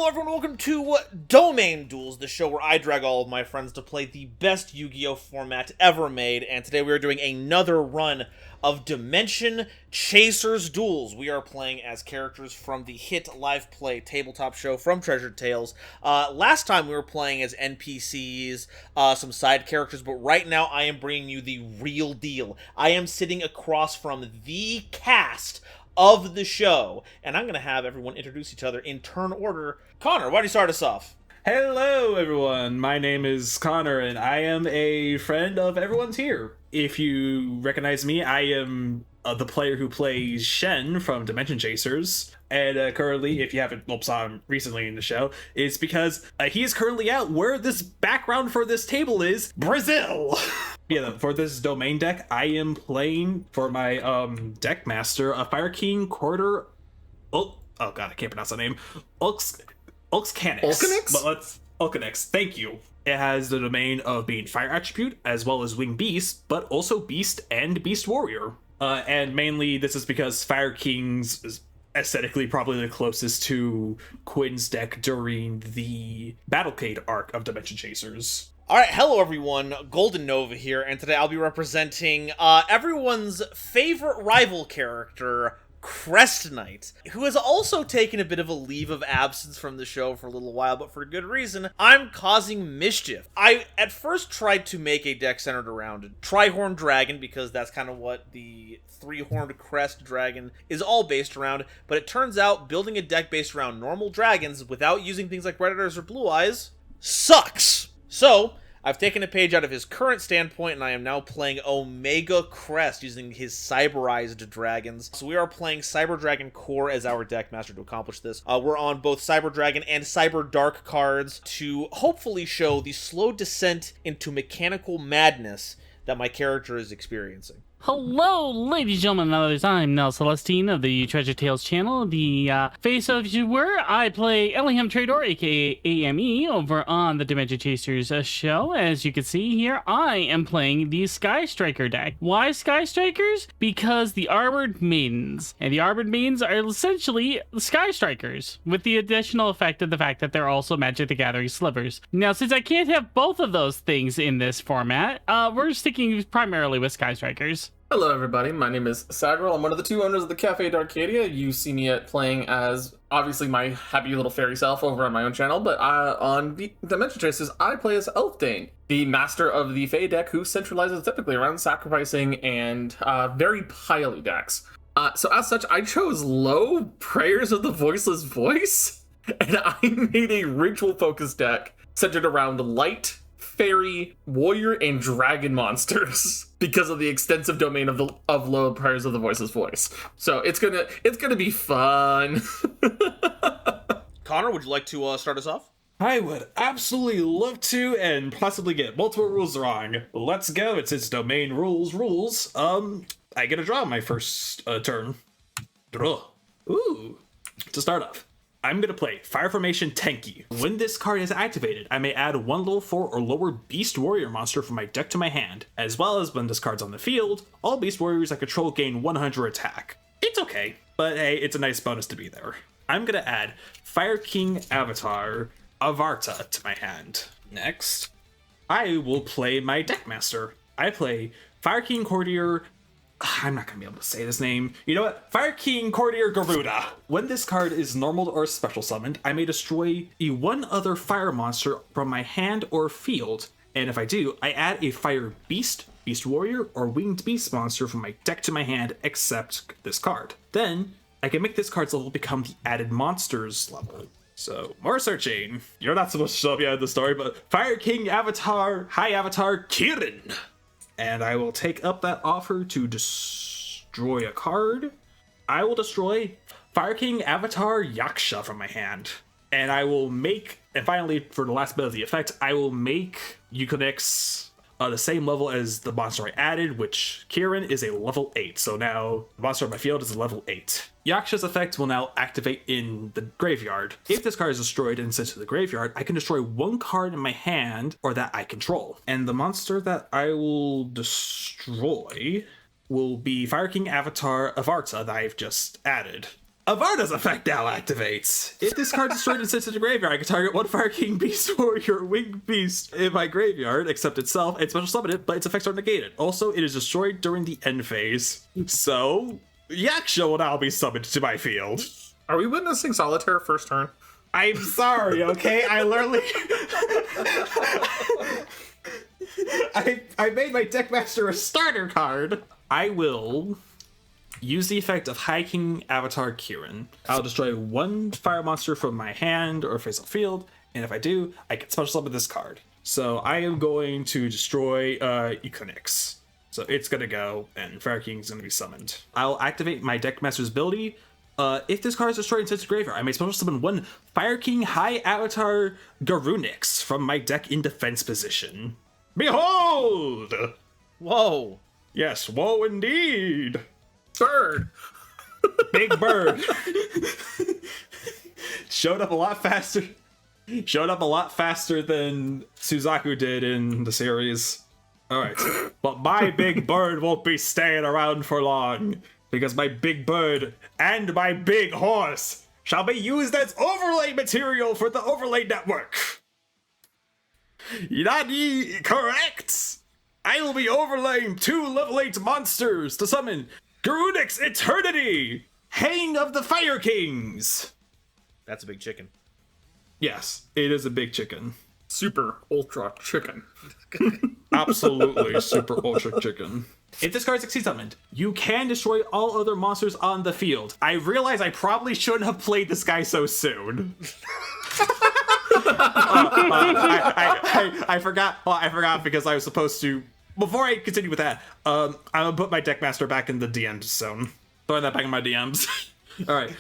Hello everyone, welcome to Domain Duels, the show where I drag all of my friends to play the best Yu-Gi-Oh format ever made, and today we are doing another run of Dimension Chasers Duels. We are playing as characters from the hit live play tabletop show from Treasured Tales. Last time we were playing as NPCs, some side characters, but right now I am bringing you the real deal. I am sitting across from the cast of the show, and I'm going to have everyone introduce each other in turn order. Connor, why don't you start us off? Hello everyone, my name is Connor and I am a friend of everyone's here. If you recognize me, I am the player who plays Shen from Dimension Chasers. And currently, if you haven't saw him recently in the show, it's because he is currently out where this background for this table is, Brazil! Yeah, for this domain deck, I am playing for my deck master, a Fire King Quarter... Oh god, I can't pronounce that name. Ulcanix, thank you. It has the domain of being Fire Attribute, as well as Winged Beast, but also Beast and Beast Warrior. And mainly, this is because Fire King's is aesthetically probably the closest to Quinn's deck during the Battlecade arc of Dimension Chasers. Alright, hello everyone, GoldenNova here, and today I'll be representing everyone's favorite rival character, Crest Knight, who has also taken a bit of a leave of absence from the show for a little while, but for good reason. I'm causing mischief. I at first tried to make a deck centered around a Tri-Horned Dragon, because that's kind of what the three-horned crest dragon is all based around, but it turns out building a deck based around normal dragons without using things like Predators or Blue Eyes sucks. So I've taken a page out of his current standpoint, and I am now playing Omega Crest using his cyberized dragons. So we are playing Cyber Dragon Core as our deck master to accomplish this. We're on both Cyber Dragon and Cyber Dark cards to hopefully show the slow descent into mechanical madness that my character is experiencing. Hello, ladies and gentlemen, others. I'm Nel Celestine of the Treasured Tales channel, the face of you were. I play Elohim Trador, aka A.M.E, over on the Dimension Chasers show. As you can see here, I am playing the Sky Striker deck. Why Sky Strikers? Because the Armored Maidens. And the Armored Maidens are essentially Sky Strikers, with the additional effect of the fact that they're also Magic the Gathering slivers. Now, since I can't have both of those things in this format, we're sticking primarily with Sky Strikers. Hello everybody, my name is Sagrell. I'm one of the two owners of the Cafe d'Arcadia. You see me playing as, obviously, my happy little fairy self over on my own channel, but on the Dimension Chasers, I play as Aelfdane, the master of the Fae deck who centralizes typically around sacrificing and very piley decks. So as such, I chose low Prayers of the Voiceless Voice, and I made a ritual-focused deck centered around light, fairy, warrior, and dragon monsters because of the extensive domain of low Prayers of the Voiceless Voice. So it's gonna be fun. Connor, would you like to start us off? I would absolutely love to, and possibly get multiple rules wrong. Let's go. It's domain rules. I get a draw on my first turn. Draw. Ooh. To start off, I'm going to play Fire Formation Tenki. When this card is activated, I may add one level 4 or lower Beast Warrior monster from my deck to my hand, as well as when this card's on the field, all Beast Warriors I control gain 100 attack. It's okay, but hey, it's a nice bonus to be there. I'm going to add Fire King Avatar Avarta to my hand. Next, I will play my deck master. I play Fire King Courtier. I'm not going to be able to say this name. You know what? Fire King Courtier Garuda. When this card is normal or special summoned, I may destroy one other fire monster from my hand or field. And if I do, I add a Fire Beast, Beast Warrior, or Winged Beast monster from my deck to my hand, except this card. Then, I can make this card's level become the added monsters level. So, more searching. You're not supposed to show me out of the story, but Fire King Avatar, High Avatar Kirin. And I will take up that offer to destroy a card. I will destroy Fire King Avatar Yaksha from my hand. And I will make, and finally, for the last bit of the effect, I will make Euconix the same level as the monster I added, which Kirin is a level 8. So now the monster on my field is a level 8. Yaksha's effect will now activate in the graveyard. If this card is destroyed and sent to the graveyard, I can destroy one card in my hand or that I control. And the monster that I will destroy will be Fire King Avatar Avarta that I've just added. Avarda's effect now activates. If this card is destroyed and sent to the graveyard, I can target one Fire King Beast warrior or Winged Beast in my graveyard, except itself, and special summon it, but its effects are negated. Also, it is destroyed during the end phase. So, Yugioh will now be summoned to my field. Are we witnessing Solitaire first turn? I'm sorry, okay? I literally... I made my Deckmaster a starter card. I will use the effect of High King Avatar Kirin. I'll destroy one fire monster from my hand or face of field, and if I do, I can special summon this card. So I am going to destroy Econix. So it's gonna go, and Fire King is gonna be summoned. I'll activate my Deckmaster's ability. If this card is destroyed and sent to graveyard, I may special summon one Fire King High Avatar Garunix from my deck in defense position. Behold! Whoa. Yes, whoa indeed! Bird! Big bird! Showed up a lot faster. Showed up a lot faster than Suzaku did in the series. Alright. But my big bird won't be staying around for long, because my big bird and my big horse shall be used as overlay material for the overlay network. Nani, correct? I will be overlaying 2 level 8 monsters to summon Garunix Eternity, Hang of the Fire Kings. That's a big chicken. Yes, it is a big chicken. Super ultra chicken. Absolutely super ultra chicken. If this card succeeds summoned, you can destroy all other monsters on the field. I realize I probably shouldn't have played this guy so soon. I forgot. Well, I forgot because I was supposed to. Before I continue with that, I'm gonna put my Deckmaster back in the DM zone. Throwing that back in my DMs. All right.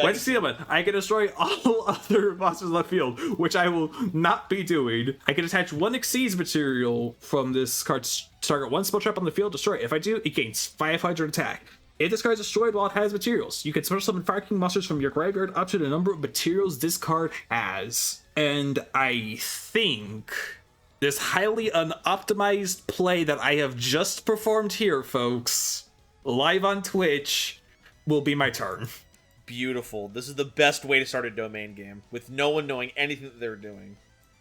When summon, I can destroy all other monsters on the field, which I will not be doing. I can attach 1 Exceeds material from this card to target 1 spell trap on the field. Destroy it. If I do, it gains 500 attack. If this card is destroyed while it has materials, you can special summon Fire King monsters from your graveyard up to the number of materials this card has. And I think this highly unoptimized play that I have just performed here, folks, live on Twitch, will be my turn. Beautiful. This is the best way to start a domain game, with no one knowing anything that they're doing.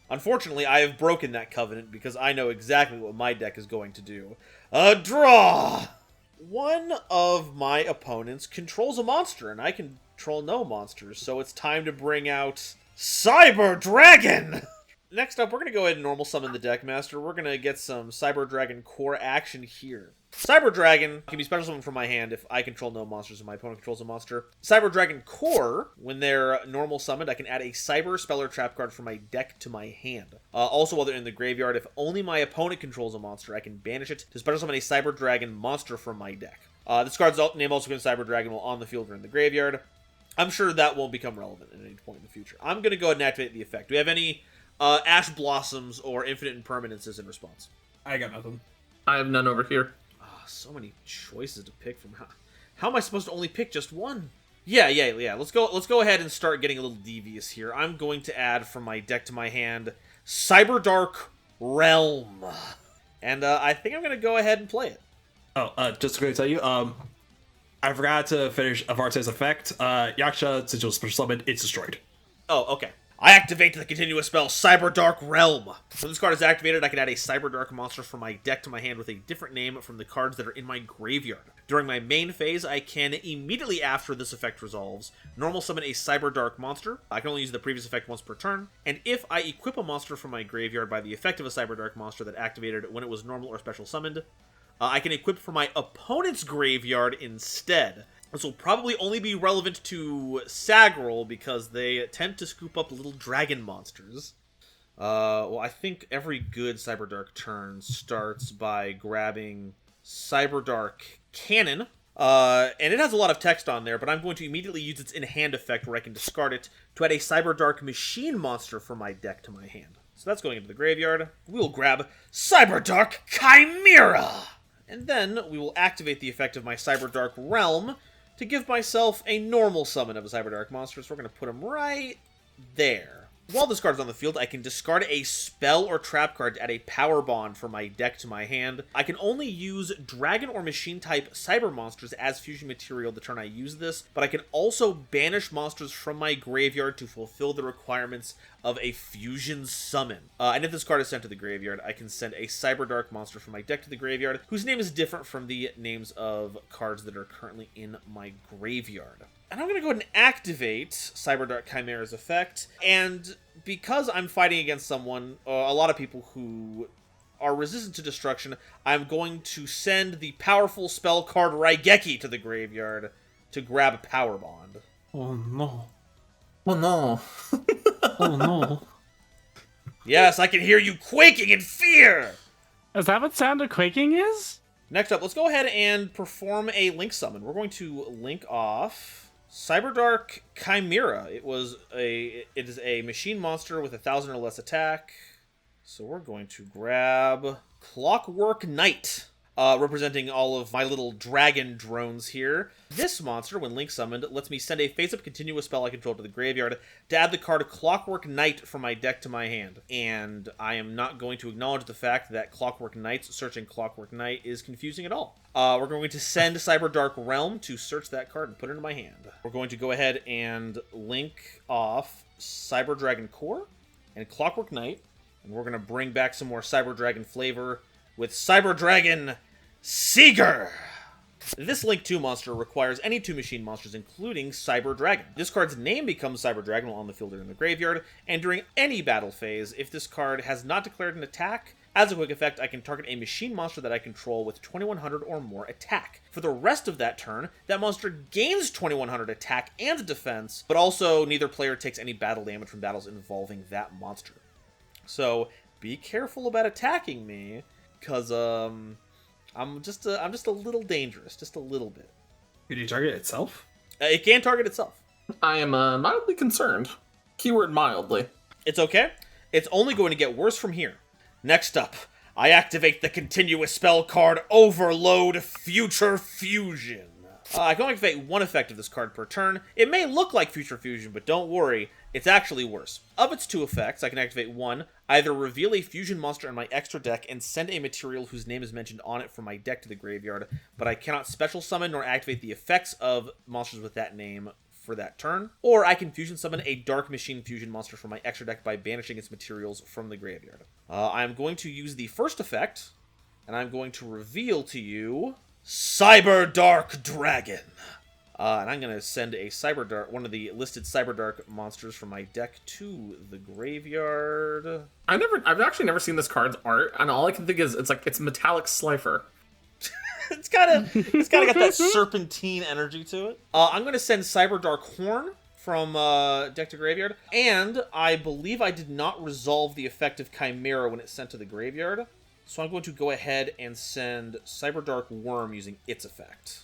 Unfortunately, I have broken that covenant because I know exactly what my deck is going to do. A draw! One of my opponents controls a monster, and I control no monsters, so it's time to bring out Cyber Dragon! Next up, we're going to go ahead and normal summon the Deckmaster. We're going to get some Cyber Dragon core action here. Cyber Dragon can be special summoned from my hand if I control no monsters and my opponent controls a monster. Cyber Dragon core, when they're normal summoned, I can add a Cyber Spell or Trap card from my deck to my hand. Also, while they're in the graveyard, if only my opponent controls a monster, I can banish it to special summon a Cyber Dragon monster from my deck. This card's name also becomes Cyber Dragon while on the field or in the graveyard. I'm sure that won't become relevant at any point in the future. I'm going to go ahead and activate the effect. Do we have any Ash Blossoms or Infinite Impermanences in response? I got nothing. I have none over here. So many choices to pick from. How am I supposed to only pick just one? Yeah. Let's go ahead and start getting a little devious here. I'm going to add from my deck to my hand Cyberdark Realm, and I think I'm going to go ahead and play it. Oh, just going to tell you, I forgot to finish Avarte's effect. Yugioh, since it was special summon, it's destroyed. Oh, okay. I activate the continuous spell Cyberdark Realm. When this card is activated, I can add a Cyberdark monster from my deck to my hand with a different name from the cards that are in my graveyard. During my main phase, I can immediately after this effect resolves, normal summon a Cyberdark monster. I can only use the previous effect once per turn. And if I equip a monster from my graveyard by the effect of a Cyberdark monster that activated when it was normal or special summoned, I can equip from my opponent's graveyard instead. This will probably only be relevant to Sagrell because they tend to scoop up little dragon monsters. Well, I think every good Cyberdark turn starts by grabbing Cyberdark Cannon. And it has a lot of text on there, but I'm going to immediately use its in-hand effect where I can discard it to add a Cyberdark Machine monster from my deck to my hand. So that's going into the graveyard. We'll grab Cyberdark Chimera! And then we will activate the effect of my Cyberdark Realm to give myself a normal summon of a Cyberdark monster, so we're going to put him right there. While this card is on the field, I can discard a spell or trap card to add a power bond from my deck to my hand. I can only use dragon or machine type cyber monsters as fusion material the turn I use this, but I can also banish monsters from my graveyard to fulfill the requirements of a fusion summon. And if this card is sent to the graveyard, I can send a Cyber Dark monster from my deck to the graveyard, whose name is different from the names of cards that are currently in my graveyard. And I'm going to go ahead and activate Cyber Dark Chimera's effect, and because I'm fighting against someone, a lot of people who are resistant to destruction, I'm going to send the powerful spell card Raigeki to the graveyard to grab a power bond. Oh no. Oh no. Oh no. Yes, I can hear you quaking in fear! Is that what sound of quaking is? Next up, let's go ahead and perform a link summon. We're going to link off Cyberdark Chimera. It is a machine monster with 1,000 or less attack. So we're going to grab Clockwork Knight, representing all of my little dragon drones here. This monster, when link summoned, lets me send a face-up continuous spell I control to the graveyard to add the card Clockwork Knight from my deck to my hand. And I am not going to acknowledge the fact that Clockwork Knight's searching Clockwork Knight is confusing at all. We're going to send Cyber Dark Realm to search that card and put it into my hand. We're going to go ahead and link off Cyber Dragon Core and Clockwork Knight, and we're going to bring back some more Cyber Dragon flavor with Cyber Dragon Seeger. This Link 2 monster requires any 2 machine monsters, including Cyber Dragon. This card's name becomes Cyber Dragon while on the field or in the graveyard, and during any battle phase, if this card has not declared an attack, as a quick effect, I can target a machine monster that I control with 2100 or more attack. For the rest of that turn, that monster gains 2100 attack and defense, but also neither player takes any battle damage from battles involving that monster. So, be careful about attacking me, because, I'm just a little dangerous, just a little bit. Could you target itself? It can target itself. I am mildly concerned. Keyword mildly. It's okay. It's only going to get worse from here. Next up, I activate the continuous spell card Overload Future Fusion. I can only activate one effect of this card per turn. It may look like Future Fusion, but don't worry, it's actually worse. Of its 2 effects, I can activate one, either reveal a fusion monster in my extra deck and send a material whose name is mentioned on it from my deck to the graveyard, but I cannot special summon nor activate the effects of monsters with that name for that turn. Or I can fusion summon a Dark Machine fusion monster from my extra deck by banishing its materials from the graveyard. I'm going to use the first effect, and I'm going to reveal to you Cyber Dark Dragon. And I'm going to send a one of the listed Cyber Dark monsters from my deck to the graveyard. I've actually never seen this card's art, and all I can think is it's metallic Slifer. It's kind of got that serpentine energy to it. I'm going to send Cyber Dark Horn from deck to graveyard, and I believe I did not resolve the effect of Chimera when it's sent to the graveyard, so I'm going to go ahead and send Cyber Dark Worm using its effect.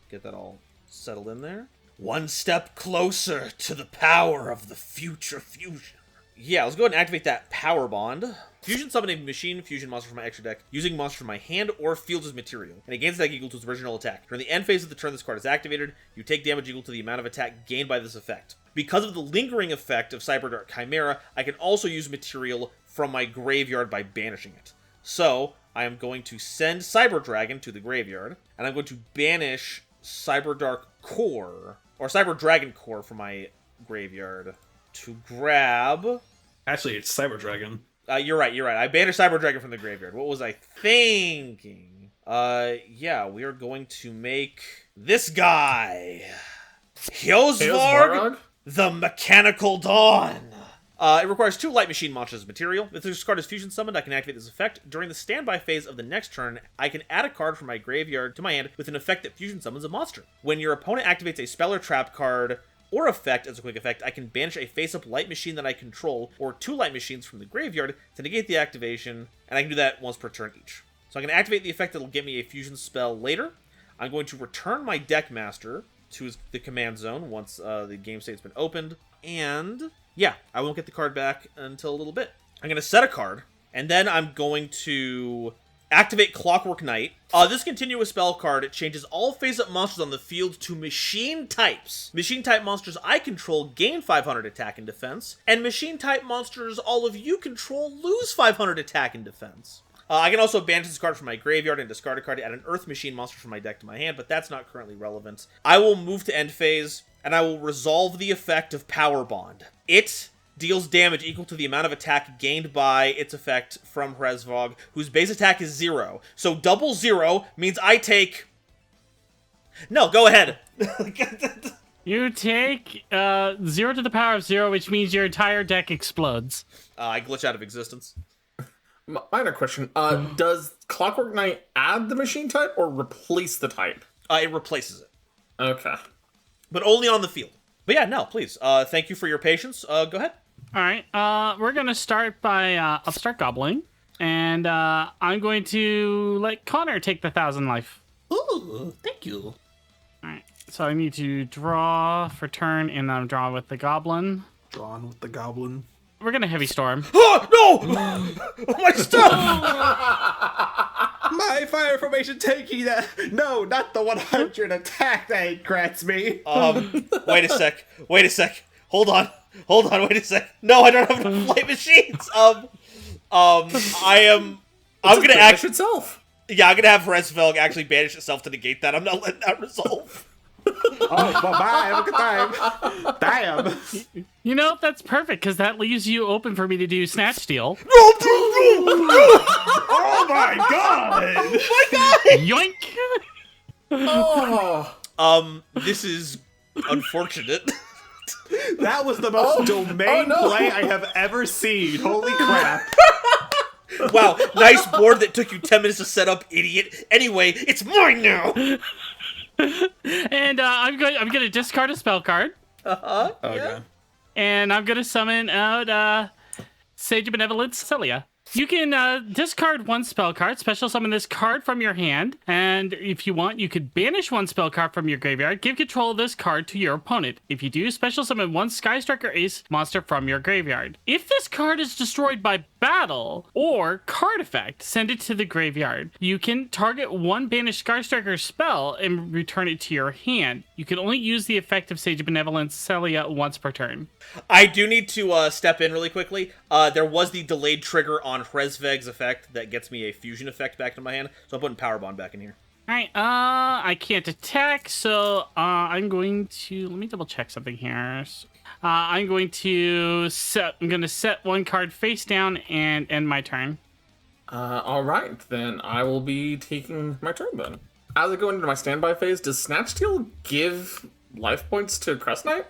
Get that all settled in there. One step closer to the power of the future fusion. Yeah, let's go ahead and activate that power bond. Fusion summon a machine fusion monster from my extra deck using monster from my hand or field as material, and it gains attack equal to its original attack. During the end phase of the turn this card is activated, you take damage equal to the amount of attack gained by this effect. Because of the lingering effect of Cyber Dark Chimera, I can also use material from my graveyard by banishing it. So, I am going to send Cyber Dragon to the graveyard, and I'm going to banish Cyber Dark Core, or Cyber Dragon Core from my graveyard to grab... Actually, it's Cyber Dragon. You're right. I banished Cyber Dragon from the graveyard. What was I thinking? Yeah, we are going to make this guy. Hyosvarg, the Mechanical Dawn. It requires 2 Light Machine monsters as material. If this card is fusion summoned, I can activate this effect. During the standby phase of the next turn, I can add a card from my graveyard to my hand with an effect that fusion summons a monster. When your opponent activates a spell or trap card or effect as a quick effect, I can banish a face-up light machine that I control, or 2 light machines from the graveyard to negate the activation, and I can do that once per turn each. So I can activate the effect that'll get me a fusion spell later. I'm going to return my deck master to the command zone once the game state's been opened, and yeah, I won't get the card back until a little bit. I'm going to set a card, and then I'm going to Activate Clockwork Knight. This continuous spell card changes all face-up monsters on the field to machine types. Machine-type monsters I control gain 500 attack and defense, and machine-type monsters all of you control lose 500 attack and defense. I can also banish this card from my graveyard and discard a card to add an Earth Machine monster from my deck to my hand, but that's not currently relevant. I will move to end phase, and I will resolve the effect of Power Bond. It deals damage equal to the amount of attack gained by its effect from Hresvog, whose base attack is 0. So double 0 means I take... No, go ahead. You take 0 to the power of 0, which means your entire deck explodes. I glitch out of existence. Minor question. Does Clockwork Knight add the machine type or replace the type? It replaces it. Okay. But only on the field. But yeah, no, please. Thank you for your patience. Go ahead. All right, we're going to start by Upstart Gobbling, and I'm going to let Connor take the 1,000 life. Ooh, thank you. All right, so I need to draw for turn, and then draw with the Goblin. Drawn with the goblin. We're going to Heavy Storm. Oh, no! My stuff! My fire formation taking that. No, not the 100 attack that grants me. Wait a sec. Hold on, wait a sec. No, I don't have enough light machines. I'm gonna banish itself. Yeah, I'm gonna have Hresvog actually banish itself to negate that. I'm not letting that resolve. Oh, bye-bye. Have a good time. Damn. You know, that's perfect, because that leaves you open for me to do Snatch Steal. Oh my god! Yoink! Oh. This is unfortunate. That was the most domain play I have ever seen. Holy crap. Wow, nice board that took you 10 minutes to set up, idiot. Anyway, it's mine now. And I'm going to discard a spell card. Okay. And I'm going to summon out Sage of Benevolence Celia. You can discard one spell card, special summon this card from your hand, and if you want, you could banish one spell card from your graveyard, give control of this card to your opponent. If you do, special summon one Sky Striker Ace monster from your graveyard. If this card is destroyed by battle or card effect, send it to the graveyard. You can target one banished Sky Striker spell and return it to your hand. You can only use the effect of Sage of Benevolence Celia once per turn. I do need to step in really quickly. There was the delayed trigger on Hresveg's effect that gets me a fusion effect back to my hand, so I'm putting Power Bond back in here. Alright, I can't attack, so I'm going to... Let me double check something here. I'm going to set one card face down and end my turn. Alright, then I will be taking my turn then. As I go into my standby phase, does Snatch Steal give life points to Crest Knight?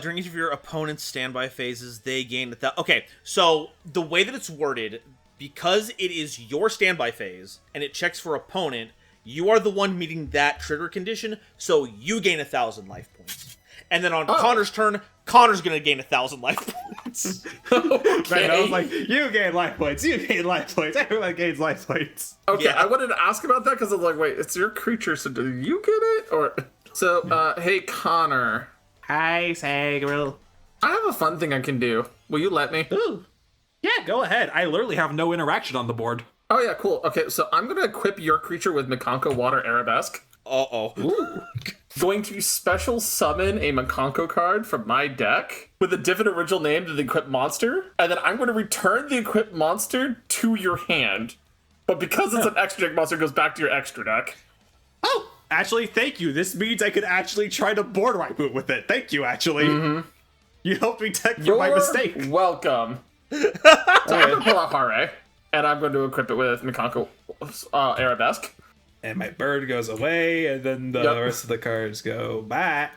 During each of your opponent's standby phases, they gain okay, so the way that it's worded, because it is your standby phase, and it checks for opponent, you are the one meeting that trigger condition, so you gain 1,000 life points. And then on Connor's turn, Connor's gonna gain 1,000 life points. Okay. Right, I was like, you gain life points, you gain life points, everyone gains life points. Okay, Yeah. I wanted to ask about that because I was like, wait, it's your creature, so do you get it? Or so, hey, Connor. Hi, Sagrell. I have a fun thing I can do. Will you let me? Ooh. Yeah, go ahead. I literally have no interaction on the board. Oh, yeah, cool. Okay, so I'm going to equip your creature with Makonko Water Arabesque. Uh-oh. Going to special summon a Makonko card from my deck with a different original name to the equipped monster. And then I'm going to return the equipped monster to your hand. But because it's an extra deck monster, it goes back to your extra deck. Oh, actually, thank you. This means I could actually try to board wipe it with it. Thank you, actually. Mm-hmm. You helped me tech for my mistake. Welcome. So I'm going to pull out Hare, and I'm going to equip it with Makonko Arabesque. And my bird goes away, and then the rest of the cards go back.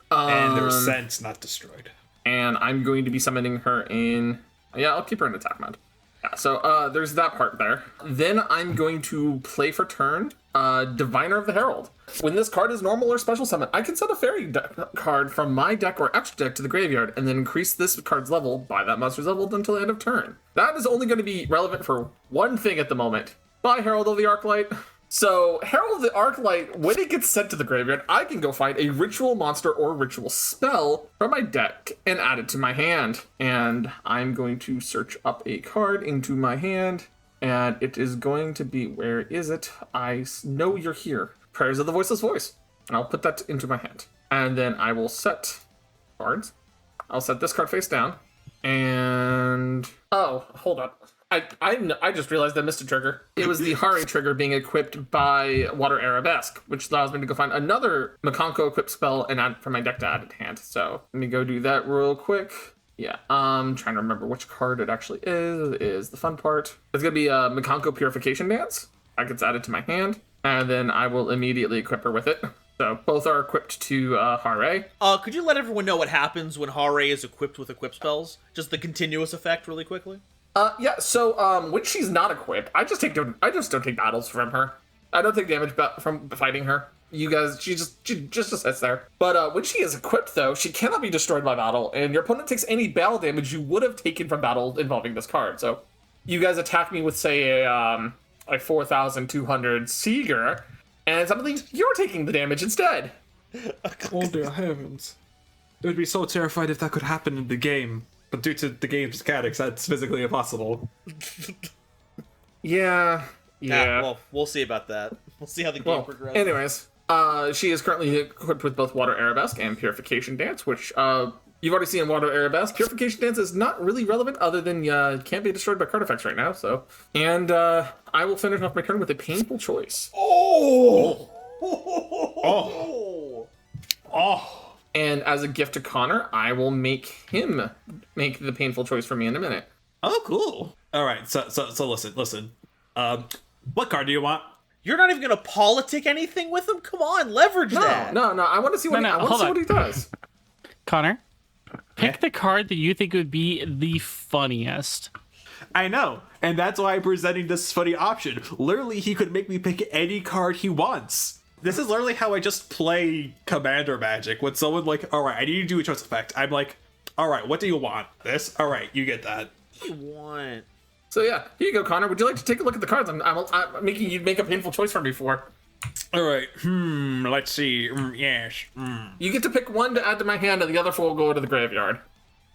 And they're sent, not destroyed. And I'm going to be summoning her in... Yeah, I'll keep her in attack mode. Yeah, so there's that part there. Then I'm going to play for turn Diviner of the Herald. When this card is normal or special summon, I can send a fairy card from my deck or extra deck to the graveyard and then increase this card's level by that monster's level until the end of turn. That is only going to be relevant for one thing at the moment. Bye, Herald of the Arclight. So, Herald of the Arclight, when it gets sent to the graveyard, I can go find a ritual monster or ritual spell from my deck and add it to my hand. And I'm going to search up a card into my hand. And it is going to be, where is it? Know you're here. Prayers of the Voiceless Voice. And I'll put that into my hand. And then I will set cards. I'll set this card face down. And oh, hold on. I just realized I missed a trigger. It was the Hare trigger being equipped by Water Arabesque, which allows me to go find another Makanko equipped spell and add for my deck to add at hand. So let me go do that real quick. Yeah, trying to remember which card it actually is the fun part. It's gonna be a Makanko Purification Dance. That gets added to my hand, and then I will immediately equip her with it. So both are equipped to Hare. Could you let everyone know what happens when Hare is equipped with equip spells? Just the continuous effect, really quickly. Yeah. So when she's not equipped, I just don't take battles from her. I don't take damage from fighting her. You guys, she just sits there. But when she is equipped, though, she cannot be destroyed by battle, and your opponent takes any battle damage you would have taken from battle involving this card. So you guys attack me with, say, a 4,200 Seeger, and suddenly you're taking the damage instead. Oh dear heavens. I would be so terrified if that could happen in the game. But due to the game's mechanics, that's physically impossible. Yeah. Well, we'll see about that. We'll see how the game progresses. Anyways, she is currently equipped with both Water Arabesque and Purification Dance, which you've already seen in Water Arabesque. Purification Dance is not really relevant other than can't be destroyed by card effects right now. So, and I will finish off my turn with a painful choice. Oh! And as a gift to Connor, I will make him make the painful choice for me in a minute. Oh, cool. All right, so listen. What card do you want? You're not even gonna politic anything with him? Come on, leverage that. No. I want to see what he does. Connor, pick the card that you think would be the funniest. I know, and that's why I'm presenting this funny option. Literally, he could make me pick any card he wants. This is literally how I just play Commander Magic. When someone like, all right, I need to do a choice effect. I'm like, all right, what do you want? This? All right, you get that. What do you want? So yeah, here you go, Connor. Would you like to take a look at the cards I'm making you make a painful choice for me for? All right. Let's see. Yes. You get to pick one to add to my hand, and the other four will go to the graveyard.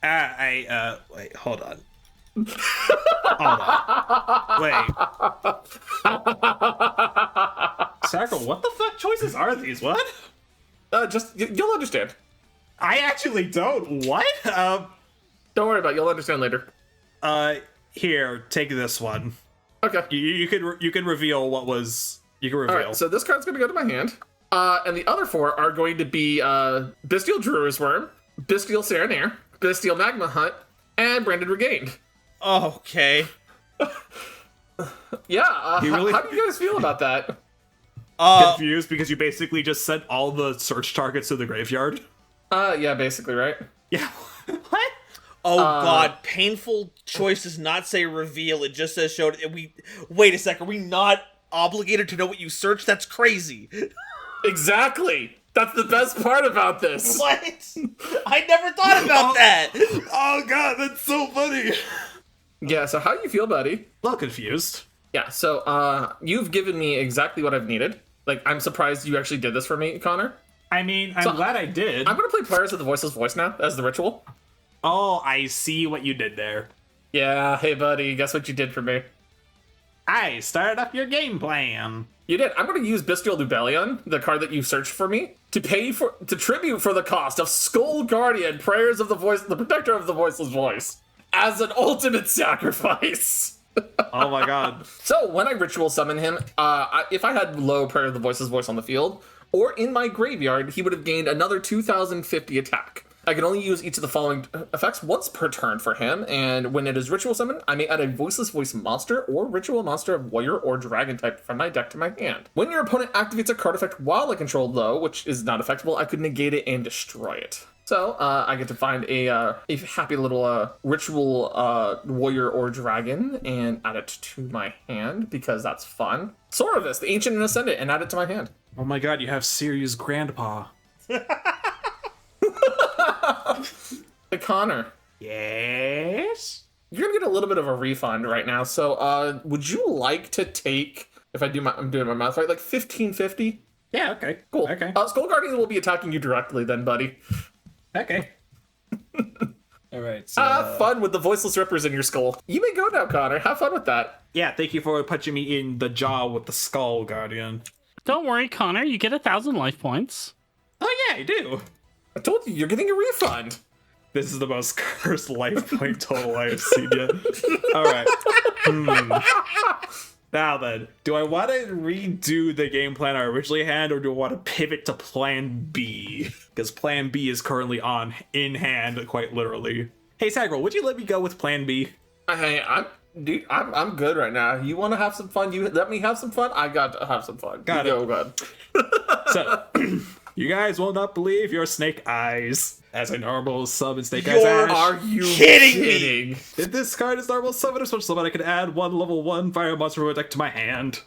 Wait. Hold on. Wait. Sagrell, what the fuck choices are these? What? You'll understand. I actually don't. What? Don't worry about it. You'll understand later. Here, take this one. Okay. You can reveal what was. You can reveal. All right. So this card's going to go to my hand. And the other four are going to be Bestial Druid's Worm, Bestial Serenaire, Bestial Magma Hunt, and Branded Regained. Okay. Yeah. How do you guys feel about that? Confused because you basically just sent all the search targets to the graveyard. Yeah, basically, right? Yeah. What? Oh god, painful choice does not say reveal, it just says showed. Wait a sec, are we not obligated to know what you searched? That's crazy. Exactly. That's the best part about this. What? I never thought about that. Oh god, that's so funny. Yeah, so how do you feel, buddy? A little confused. Yeah, so you've given me exactly what I've needed. Like, I'm surprised you actually did this for me, Connor. I mean, I'm glad I did. I'm going to play Players of the Voiceless Voice now as the ritual. Oh, I see what you did there. Yeah, hey buddy, guess what you did for me? I started up your game plan. You did. I'm going to use Bestial Dubellion, the card that you searched for me, to tribute for the cost of Skull Guardian, Prayers of the Voice, the Protector of the Voiceless Voice, as an ultimate sacrifice. Oh my god. So when I ritual summon him, if I had low Prayer of the Voiceless Voice on the field, or in my graveyard, he would have gained another 2,050 attack. I can only use each of the following effects once per turn for him, and when it is ritual summoned, I may add a Voiceless Voice monster or ritual monster of warrior or dragon type from my deck to my hand. When your opponent activates a card effect while I control low, which is not effectable, I could negate it and destroy it. So I get to find a happy little ritual warrior or dragon and add it to my hand because that's fun. Soravis, the Ancient and Ascendant, and add it to my hand. Oh my god, you have Sirius Grandpa. Hey, Connor. Yes? You're gonna get a little bit of a refund right now. So would you like to take, if I'm doing my math right, like 1550? Yeah, okay. Cool. Okay. Skull Guardian will be attacking you directly then, buddy. Okay. All right. So, Have fun with the voiceless rippers in your skull. You may go now, Connor. Have fun with that. yeah, thank you for punching me in the jaw with the skull, Guardian. Don't worry, Connor. You get 1,000 life points. Oh yeah, I do. I told you, you're getting a refund. This is the most cursed life point total I have seen yet. All right. Now then, do I want to redo the game plan I originally had, or do I want to pivot to Plan B? Because Plan B is currently in hand, quite literally. Hey, Sagrell, would you let me go with Plan B? Hey, I'm good right now. You want to have some fun? You let me have some fun. I got to have some fun. Got you it. Go, God. So, you guys will not believe your Snake Eyes. As a normal sub in Snake Eyes Ash. Are you kidding kidding? If this card is normal summon or special summon, I can add one level 1 fire monster from my deck to my hand.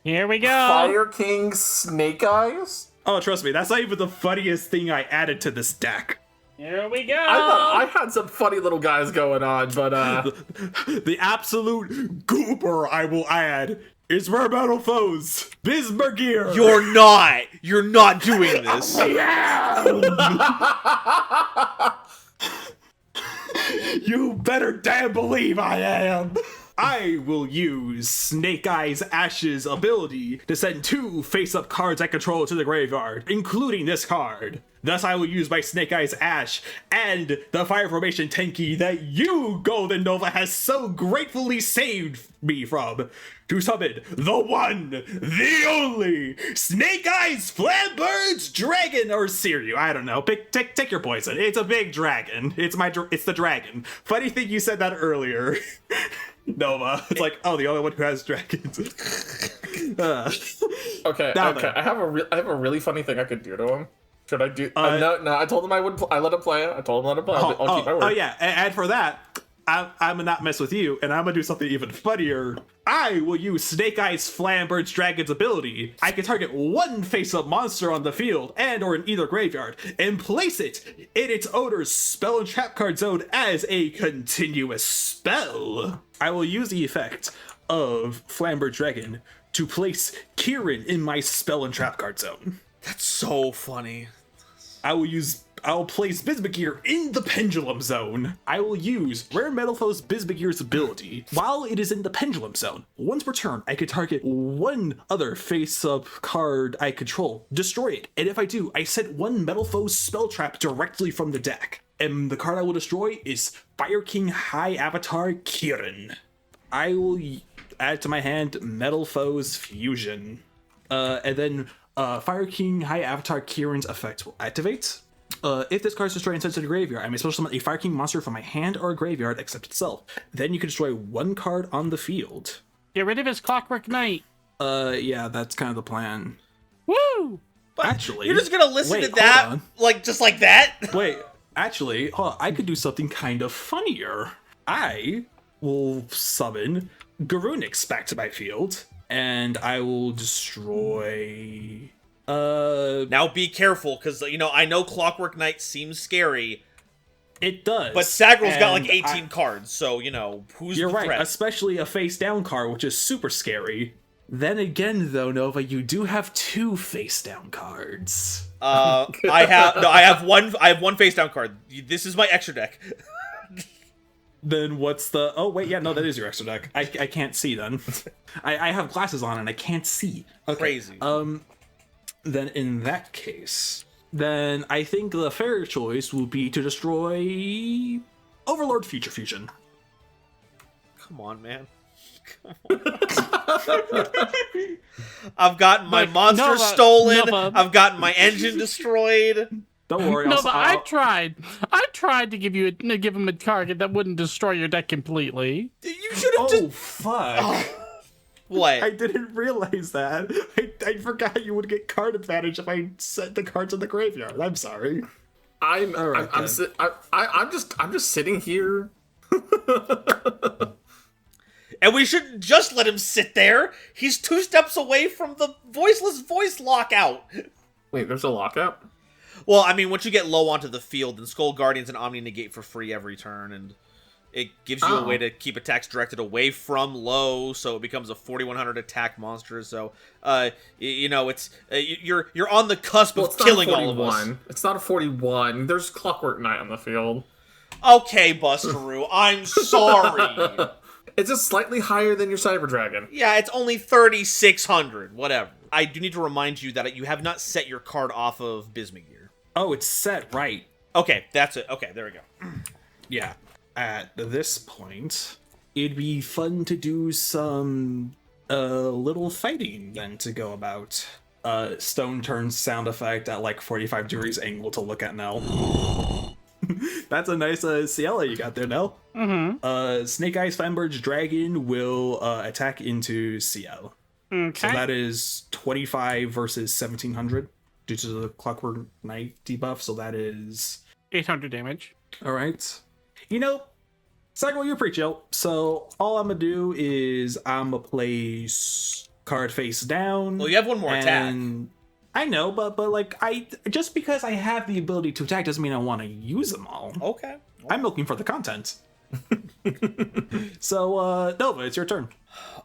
Here we go. Fire King Snake Eyes? Oh, trust me, that's not even the funniest thing I added to this deck. Here we go. I thought I had some funny little guys going on, but The absolute goober I will add is Mermetal Foes, Bismargear. You're not doing this. You better damn believe I am. I will use Snake Eyes Ash's ability to send 2 face-up cards I control to the graveyard, including this card. Thus, I will use my Snake Eyes Ash and the Fire Formation Tenki that you, GoldenNova, has so gratefully saved me from to summon the one, the only Snake Eyes Flamberge Dragon, or Siryu. I don't know. Take your poison. It's a big dragon. It's the dragon. Funny thing you said that earlier. Nova. It's like, oh, the only one who has dragons. okay. I have a really funny thing I could do to him. Should I do? No. I told him I would. I let him play it. I told him let him play. I'll keep my word. Oh yeah, and for that, I'm gonna not mess with you, and I'm gonna do something even funnier. I will use Snake Eyes Flamberge Dragon's ability. I can target one face-up monster on the field and or in either graveyard, and place it in its owner's spell and trap card zone as a continuous spell. I will use the effect of Flamberge Dragon to place Kieran in my spell and trap card zone. That's so funny. I'll place Bismargear in the Pendulum Zone. I will use Rare Metal Foe's Bismargear's ability. While it is in the Pendulum Zone, once per turn, I can target one other face-up card I control, destroy it, and if I do, I set one Metal Foe's spell trap directly from the deck. And the card I will destroy is Fire King High Avatar Kieran. I will add to my hand Metal Foe's Fusion. And then Fire King High Avatar Kieran's effect will activate. If this card is destroyed and sent to the graveyard, I may special summon a Fire King monster from my hand or graveyard except itself. Then you can destroy one card on the field. Get rid of his Clockwork Knight. Yeah, that's kind of the plan. Woo! Actually, You're just gonna listen to that, on. like, just like that? Wait, actually, I could do something kind of funnier. I will summon Garunix back to my field, and I will destroy... Now be careful, because, I know Clockwork Knight seems scary, It does. but Sagrell's got, like, and 18 cards, so, who's You're the right, threat? especially a face-down card, which is super scary. Then again, though, Nova, you do have 2 face-down cards. I have one face down card. This is my extra deck. Then what's the... Oh, wait, yeah, no, that is your extra deck. I can't see, then. I have glasses on, and I can't see. Okay. Crazy. Then in that case, then I think the fair choice will be to destroy Overlord Future Fusion. Come on, man. I've gotten my monster stolen. I've gotten my engine destroyed. Don't worry. No, but I tried. I tried to give him a target that wouldn't destroy your deck completely. You should have Oh, fuck. What? I didn't realize that. I forgot you would get card advantage if I set the cards in the graveyard. I'm sorry. I'm just sitting here. And we shouldn't just let him sit there. He's 2 steps away from the Voiceless Voice lockout. Wait, there's a lockout? Well, I mean, once you get low onto the field, then Skull Guardians and Omni negate for free every turn, and it gives you a way to keep attacks directed away from low, so it becomes a 4100 attack monster. So, it's you're on the cusp of killing all of us. It's not a 41. There's Clockwork Knight on the field. Okay, Busteroo, I'm sorry. It's just slightly higher than your Cyber Dragon. Yeah, it's only 3,600. Whatever. I do need to remind you that you have not set your card off of Bismugear. Oh, it's set right. Okay, that's it. Okay, there we go. Yeah. At this point, it'd be fun to do some little fighting then to go about. Stone turns sound effect at like 45 degrees angle to look at Nel. That's a nice Ciela you got there, Nel. Mm-hmm. Snake Eyes Fanbird's Dragon will attack into CL. Okay. So that is 25 versus 1700 due to the Clockwork Knight debuff. So that is 800 damage. all right. You know, Sagrell, you're pretty chill. So all I'm gonna do is I'm gonna place card face down. Well, you have one more attack. I know, but like I just because I have the ability to attack doesn't mean I want to use them all. Okay. I'm looking for the content. So Nova, it's your turn.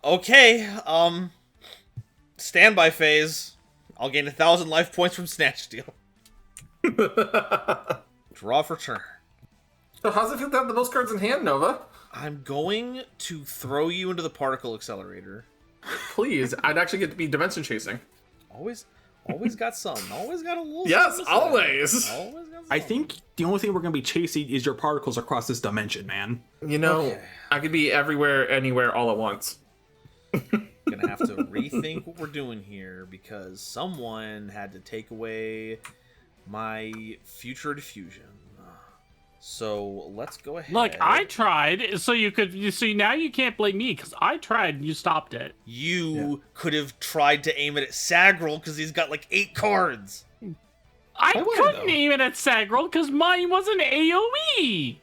Okay, standby phase. I'll gain 1,000 life points from Snatch Steal. Draw for turn. So how's it feel to have the most cards in hand, Nova? I'm going to throw you into the particle accelerator. Please, I'd actually get to be dimension chasing. Always got some. Always got a little. Yes, something. always. Always got some. I think the only thing we're gonna be chasing is your particles across this dimension, man. You know, Okay. I could be everywhere, anywhere, all at once. Gonna have to rethink what we're doing here because someone had to take away my future diffusion. So let's go ahead. Look, I tried, so now you can't blame me because I tried and you stopped it. You could have tried to aim it at Sagrell because he's got like 8 cards. I would've, couldn't though. aim it at Sagrell because mine was an AoE.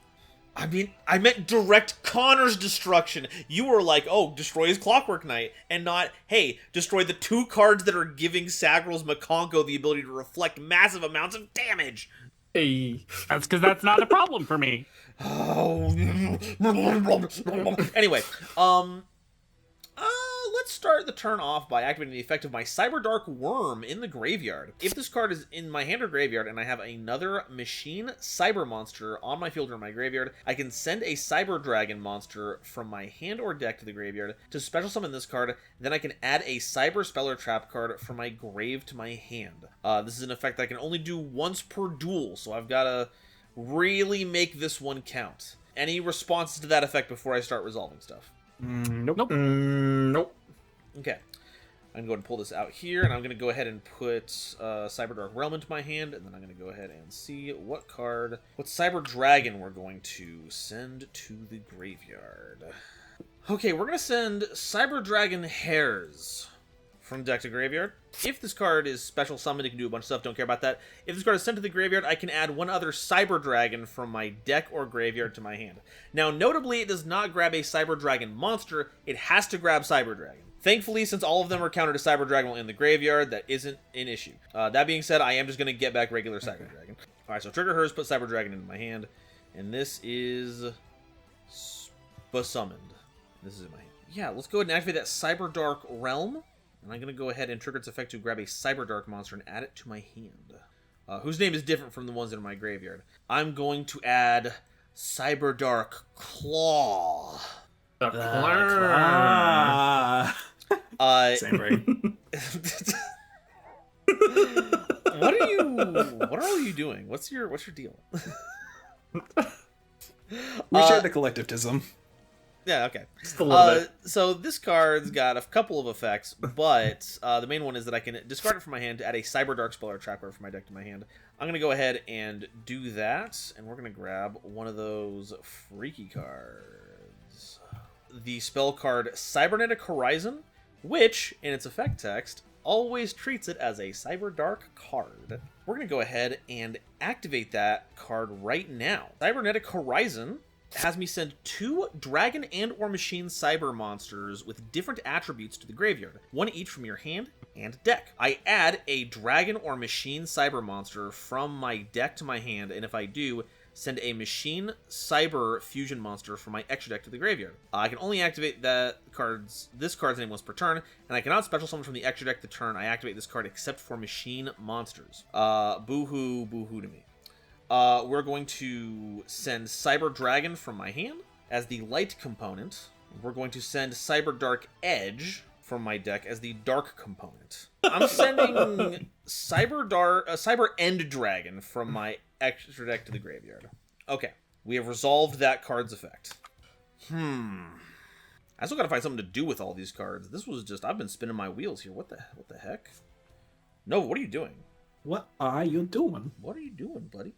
I mean, I meant direct Connor's destruction. You were like, oh, destroy his Clockwork Knight, and not, hey, destroy the 2 cards that are giving Sagrell's Makonko the ability to reflect massive amounts of damage. Hey. That's because that's not a problem for me. Oh. Anyway, let's start the turn off by activating the effect of my Cyberdark Worm in the graveyard. If this card is in my hand or graveyard and I have another machine cyber monster on my field or in my graveyard, I can send a Cyber Dragon monster from my hand or deck to the graveyard to special summon this card. Then I can add a Cyber Spell or Trap card from my grave to my hand. This is an effect that I can only do once per duel, so I've got to really make this one count. Any responses to that effect before I start resolving stuff? Nope. Nope. Okay. I'm going to go ahead and pull this out here, and I'm going to go ahead and put Cyberdark Realm into my hand, and then I'm going to go ahead and see what Cyber Dragon we're going to send to the graveyard. Okay, we're going to send Cyber Dragon Hairs from deck to graveyard. If this card is special summoned, it can do a bunch of stuff, don't care about that. If this card is sent to the graveyard, I can add one other Cyber Dragon from my deck or graveyard to my hand. Now, notably, it does not grab a Cyber Dragon monster, it has to grab Cyber Dragon. Thankfully, since all of them are countered to Cyber Dragon in the graveyard, that isn't an issue. That being said, I am just going to get back regular Cyber Dragon. Alright, so trigger hers, put Cyber Dragon into my hand, and this is summoned. This is in my hand. Yeah, let's go ahead and activate that Cyber Dark Realm. And I'm going to go ahead and trigger its effect to grab a Cyber Dark monster and add it to my hand. Whose name is different from the ones in my graveyard. I'm going to add Cyber Dark Claw. The Same brain. What are you doing? What's your deal? We share the collectivism. Yeah, okay. Just a little bit. So this card's got a couple of effects, but the main one is that I can discard it from my hand to add a Cyber Dark Spell or Trap card from my deck to my hand. I'm going to go ahead and do that, and we're going to grab one of those freaky cards. The spell card Cybernetic Horizon, which, in its effect text, always treats it as a Cyber Dark card. We're going to go ahead and activate that card right now. Cybernetic Horizon has me send 2 dragon and or machine cyber monsters with different attributes to the graveyard, one each from your hand and deck. I add a dragon or machine cyber monster from my deck to my hand, and if I do, send a machine cyber fusion monster from my extra deck to the graveyard. I can only activate this card's name once per turn, and I cannot special summon from the extra deck the turn I activate this card except for machine monsters. Boo-hoo to me. We're going to send Cyber Dragon from my hand as the light component. We're going to send Cyber Dark Edge from my deck as the dark component. I'm sending Cyber End Dragon from my extra deck to the graveyard. Okay, we have resolved that card's effect. I still gotta find something to do with all these cards. This was just, I've been spinning my wheels here. What the heck? No, what are you doing? What are you doing? What are you doing, buddy?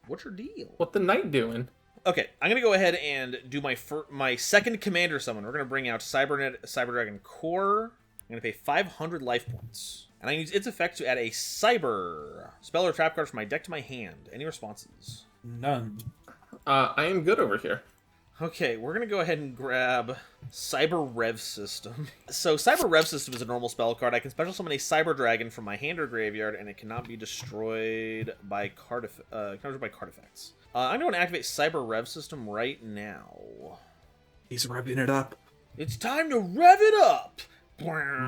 What's your deal? What the knight doing? Okay, I'm gonna go ahead and do my second commander summon. We're gonna bring out Cyber Dragon Core. I'm gonna pay 500 life points, and I use its effect to add a Cyber spell or trap card from my deck to my hand. Any responses? None. I am good over here. Okay, we're gonna go ahead and grab Cyber Rev System. So Cyber Rev System is a normal spell card. I can special summon a Cyber Dragon from my hand or graveyard, and it cannot be destroyed by card effects. I'm going to activate Cyber Rev System right now. He's revving it up. It's time to rev it up! There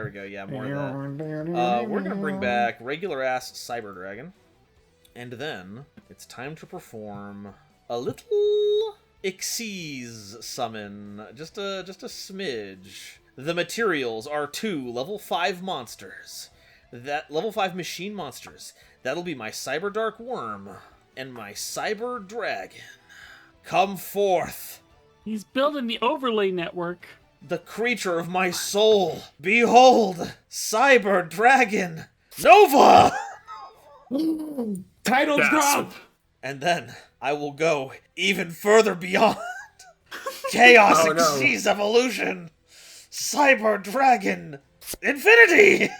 we go, yeah, more of that. We're going to bring back regular-ass Cyber Dragon. And then, it's time to perform a little Xyz summon. Just a smidge. The materials are 2 level 5 monsters. That level 5 machine monsters. That'll be my Cyber Dark Worm and my Cyber Dragon. Come forth, He's building the overlay network. the creature of my soul. Behold, Cyber Dragon Nova! Titles Gasp. drop! And then I will go even further beyond. Chaos Oh, no. Xyz Evolution. Cyber Dragon Infinity!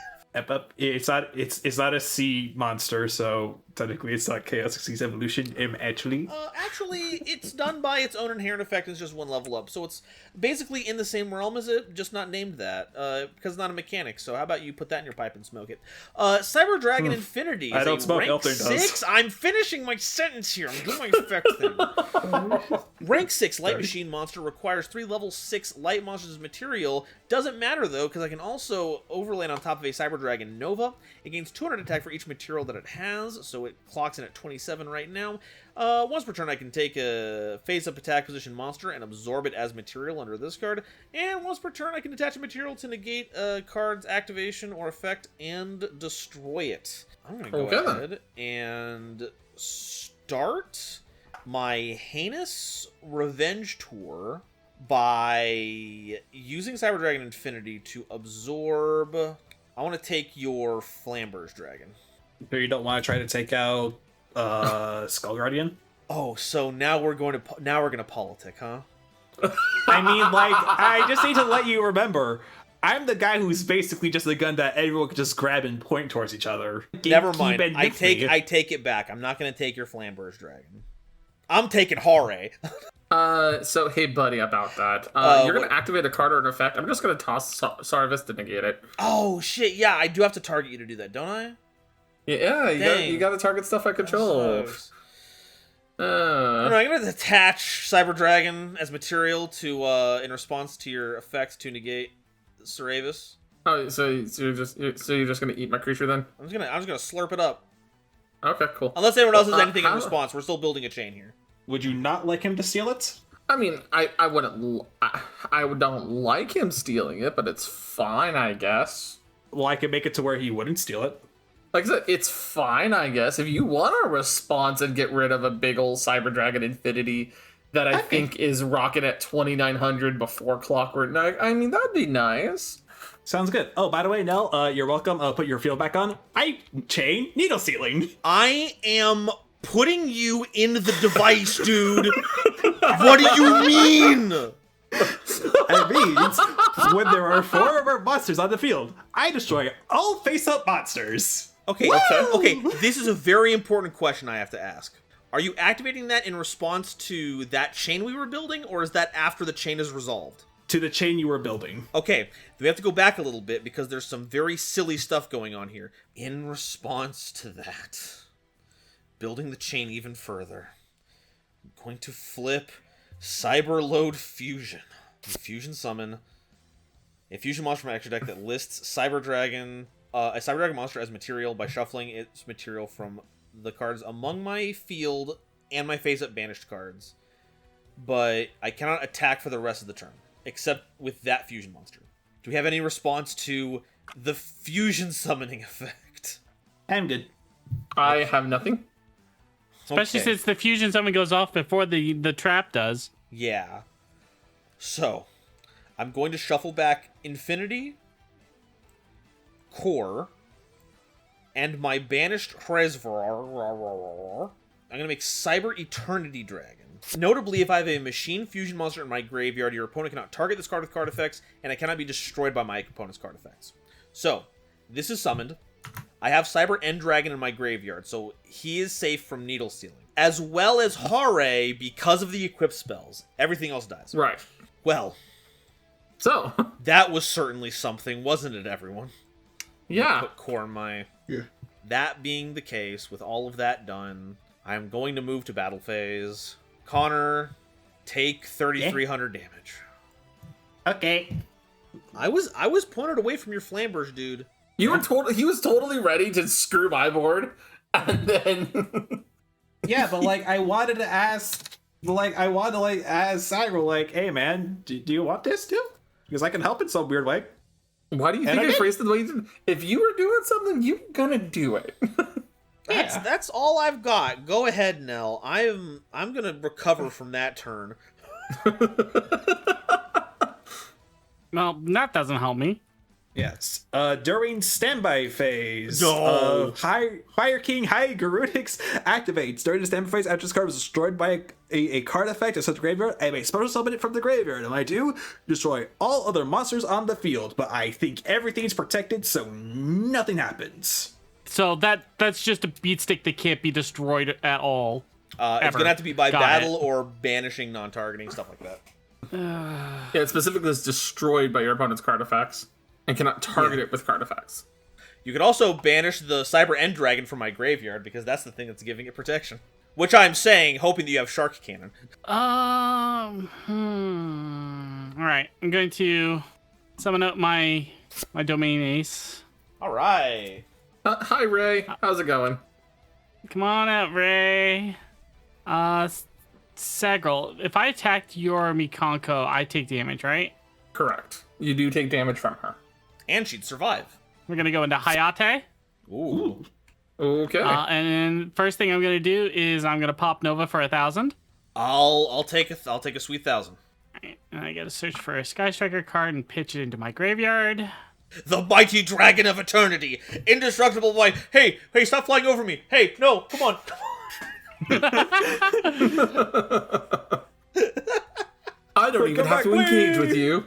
It's not a sea monster, so technically it's not Chaos Xyz Evolution. Actually, Actually, it's done by its own inherent effect. It's just one level up, so it's basically in the same realm as it, just not named that because it's not a mechanic. So how about you put that in your pipe and smoke it? Cyber Dragon Infinity. Is I don't a smoke. rank Aelfdane does. 6. I'm finishing my sentence here. I'm doing my effect thing. Rank 6 light machine monster requires 3 level 6 light monsters as material. Doesn't matter though, because I can also overlay it on top of a Cyber Dragon Nova. It gains 200 attack for each material that it has, so it clocks in at 27 right now. Once per turn, I can take a face-up attack position monster and absorb it as material under this card. And once per turn, I can attach a material to negate a card's activation or effect and destroy it. I'm going to go ahead and start my Heinous Revenge Tour by using Cyber Dragon Infinity to absorb... I want to take your Flamber's Dragon. so you don't want to try to take out Skull Guardian? Oh, so now we're going to politic, huh? I mean, like, I just need to let you remember, I'm the guy who's basically just the gun that everyone can just grab and point towards each other. Never mind. Keep it I with me. take it back. I'm not going to take your Flamber's Dragon. I'm taking Hare. So hey buddy, about that. You're gonna activate a card or an effect. I'm just gonna toss Sarvis to negate it. Oh shit! Yeah, I do have to target you to do that, don't I? Yeah, Dang. you gotta target stuff I control. I'm going to attach Cyber Dragon as material to in response to your effects to negate Saravis. Oh, so you're just gonna eat my creature then? I'm just gonna slurp it up. Okay, cool. Unless anyone else has anything in how- response, we're still building a chain here. Would you not like him to steal it? I mean, I don't like him stealing it, but it's fine, I guess. Well, I could make it to where he wouldn't steal it. Like I said, it's fine, I guess. If you want to response and get rid of a big old Cyber Dragon Infinity that I think is rocking at 2,900 before Clockwork Knight, I mean, that'd be nice. Sounds good. Oh, by the way, Nel, you're welcome. Put your field back on. Chain needle stealing. I am putting you in the device, dude. What do you mean? It means when there are 4 or more monsters on the field, I destroy all face-up monsters. Okay, okay. This is a very important question I have to ask. Are you activating that in response to that chain we were building, or is that after the chain is resolved? To the chain you were building. Okay, we have to go back a little bit because there's some very silly stuff going on here. In response to that, building the chain even further, I'm going to flip Cyberload Fusion. Fusion summon a fusion monster from my extra deck that lists Cyber Dragon a Cyber Dragon monster as material by shuffling its material from the cards among my field and my face-up banished cards. But I cannot attack for the rest of the turn, except with that fusion monster. Do we have any response to the fusion summoning effect? I'm good. I have nothing. Especially Okay. since the fusion summon goes off before the trap does. Yeah. So, I'm going to shuffle back Infinity, Core, and my banished Hresvar. I'm going to make Cyber Eternity Dragon. Notably, if I have a machine fusion monster in my graveyard, your opponent cannot target this card with card effects, and it cannot be destroyed by my opponent's card effects. So, this is summoned. I have Cyber End Dragon in my graveyard, so he is safe from needle stealing. As well as Hare, because of the equip spells. Everything else dies. Right. Well, So, that was certainly something, wasn't it, everyone? yeah. Put core in my... Yeah. That being the case, with all of that done, I'm going to move to battle phase. Connor, take 3,300 damage. Okay. I was pointed away from your flamberge, dude. You were he was totally ready to screw my board, and then Yeah, but like I wanted to ask Sagrell, like, hey man, do you want this too? Because I can help in some weird way. why do you And think I I did. phrased it the way you did? If you were doing something, you're gonna do it. That's all I've got. Go ahead, Nell. I'm gonna recover from that turn. Well, that doesn't help me. Yes. During standby phase, No. Fire King High Garunix activates. During the standby phase, after this card was destroyed by a card effect of such graveyard, I may special summon it from the graveyard. And I do destroy all other monsters on the field, but I think everything's protected, so nothing happens. So that's just a beat stick that can't be destroyed at all. It's Ever. gonna have to be by Got battle it. or banishing, non-targeting, stuff like that. Yeah, it specifically is destroyed by your opponent's card effects and cannot target it with card effects. You could also banish the Cyber End Dragon from my graveyard, because that's the thing that's giving it protection. Which I'm saying, hoping that you have Shark Cannon. All right, I'm going to summon up my domain ace. Alright. Hi Ray, how's it going? Come on out, Ray. Sagrell, if I attacked your Mikanko, I take damage, right? Correct. You do take damage from her. And she'd survive. We're gonna go into Hayate. Ooh. Okay. And then first thing I'm gonna do is I'm gonna pop Nova for 1,000. I'll take a sweet 1,000. Alright, and I gotta search for a Sky Striker card and pitch it into my graveyard. The mighty dragon of eternity, indestructible white. Hey, stop flying over me. Hey, no, come on. I don't even have to engage with you.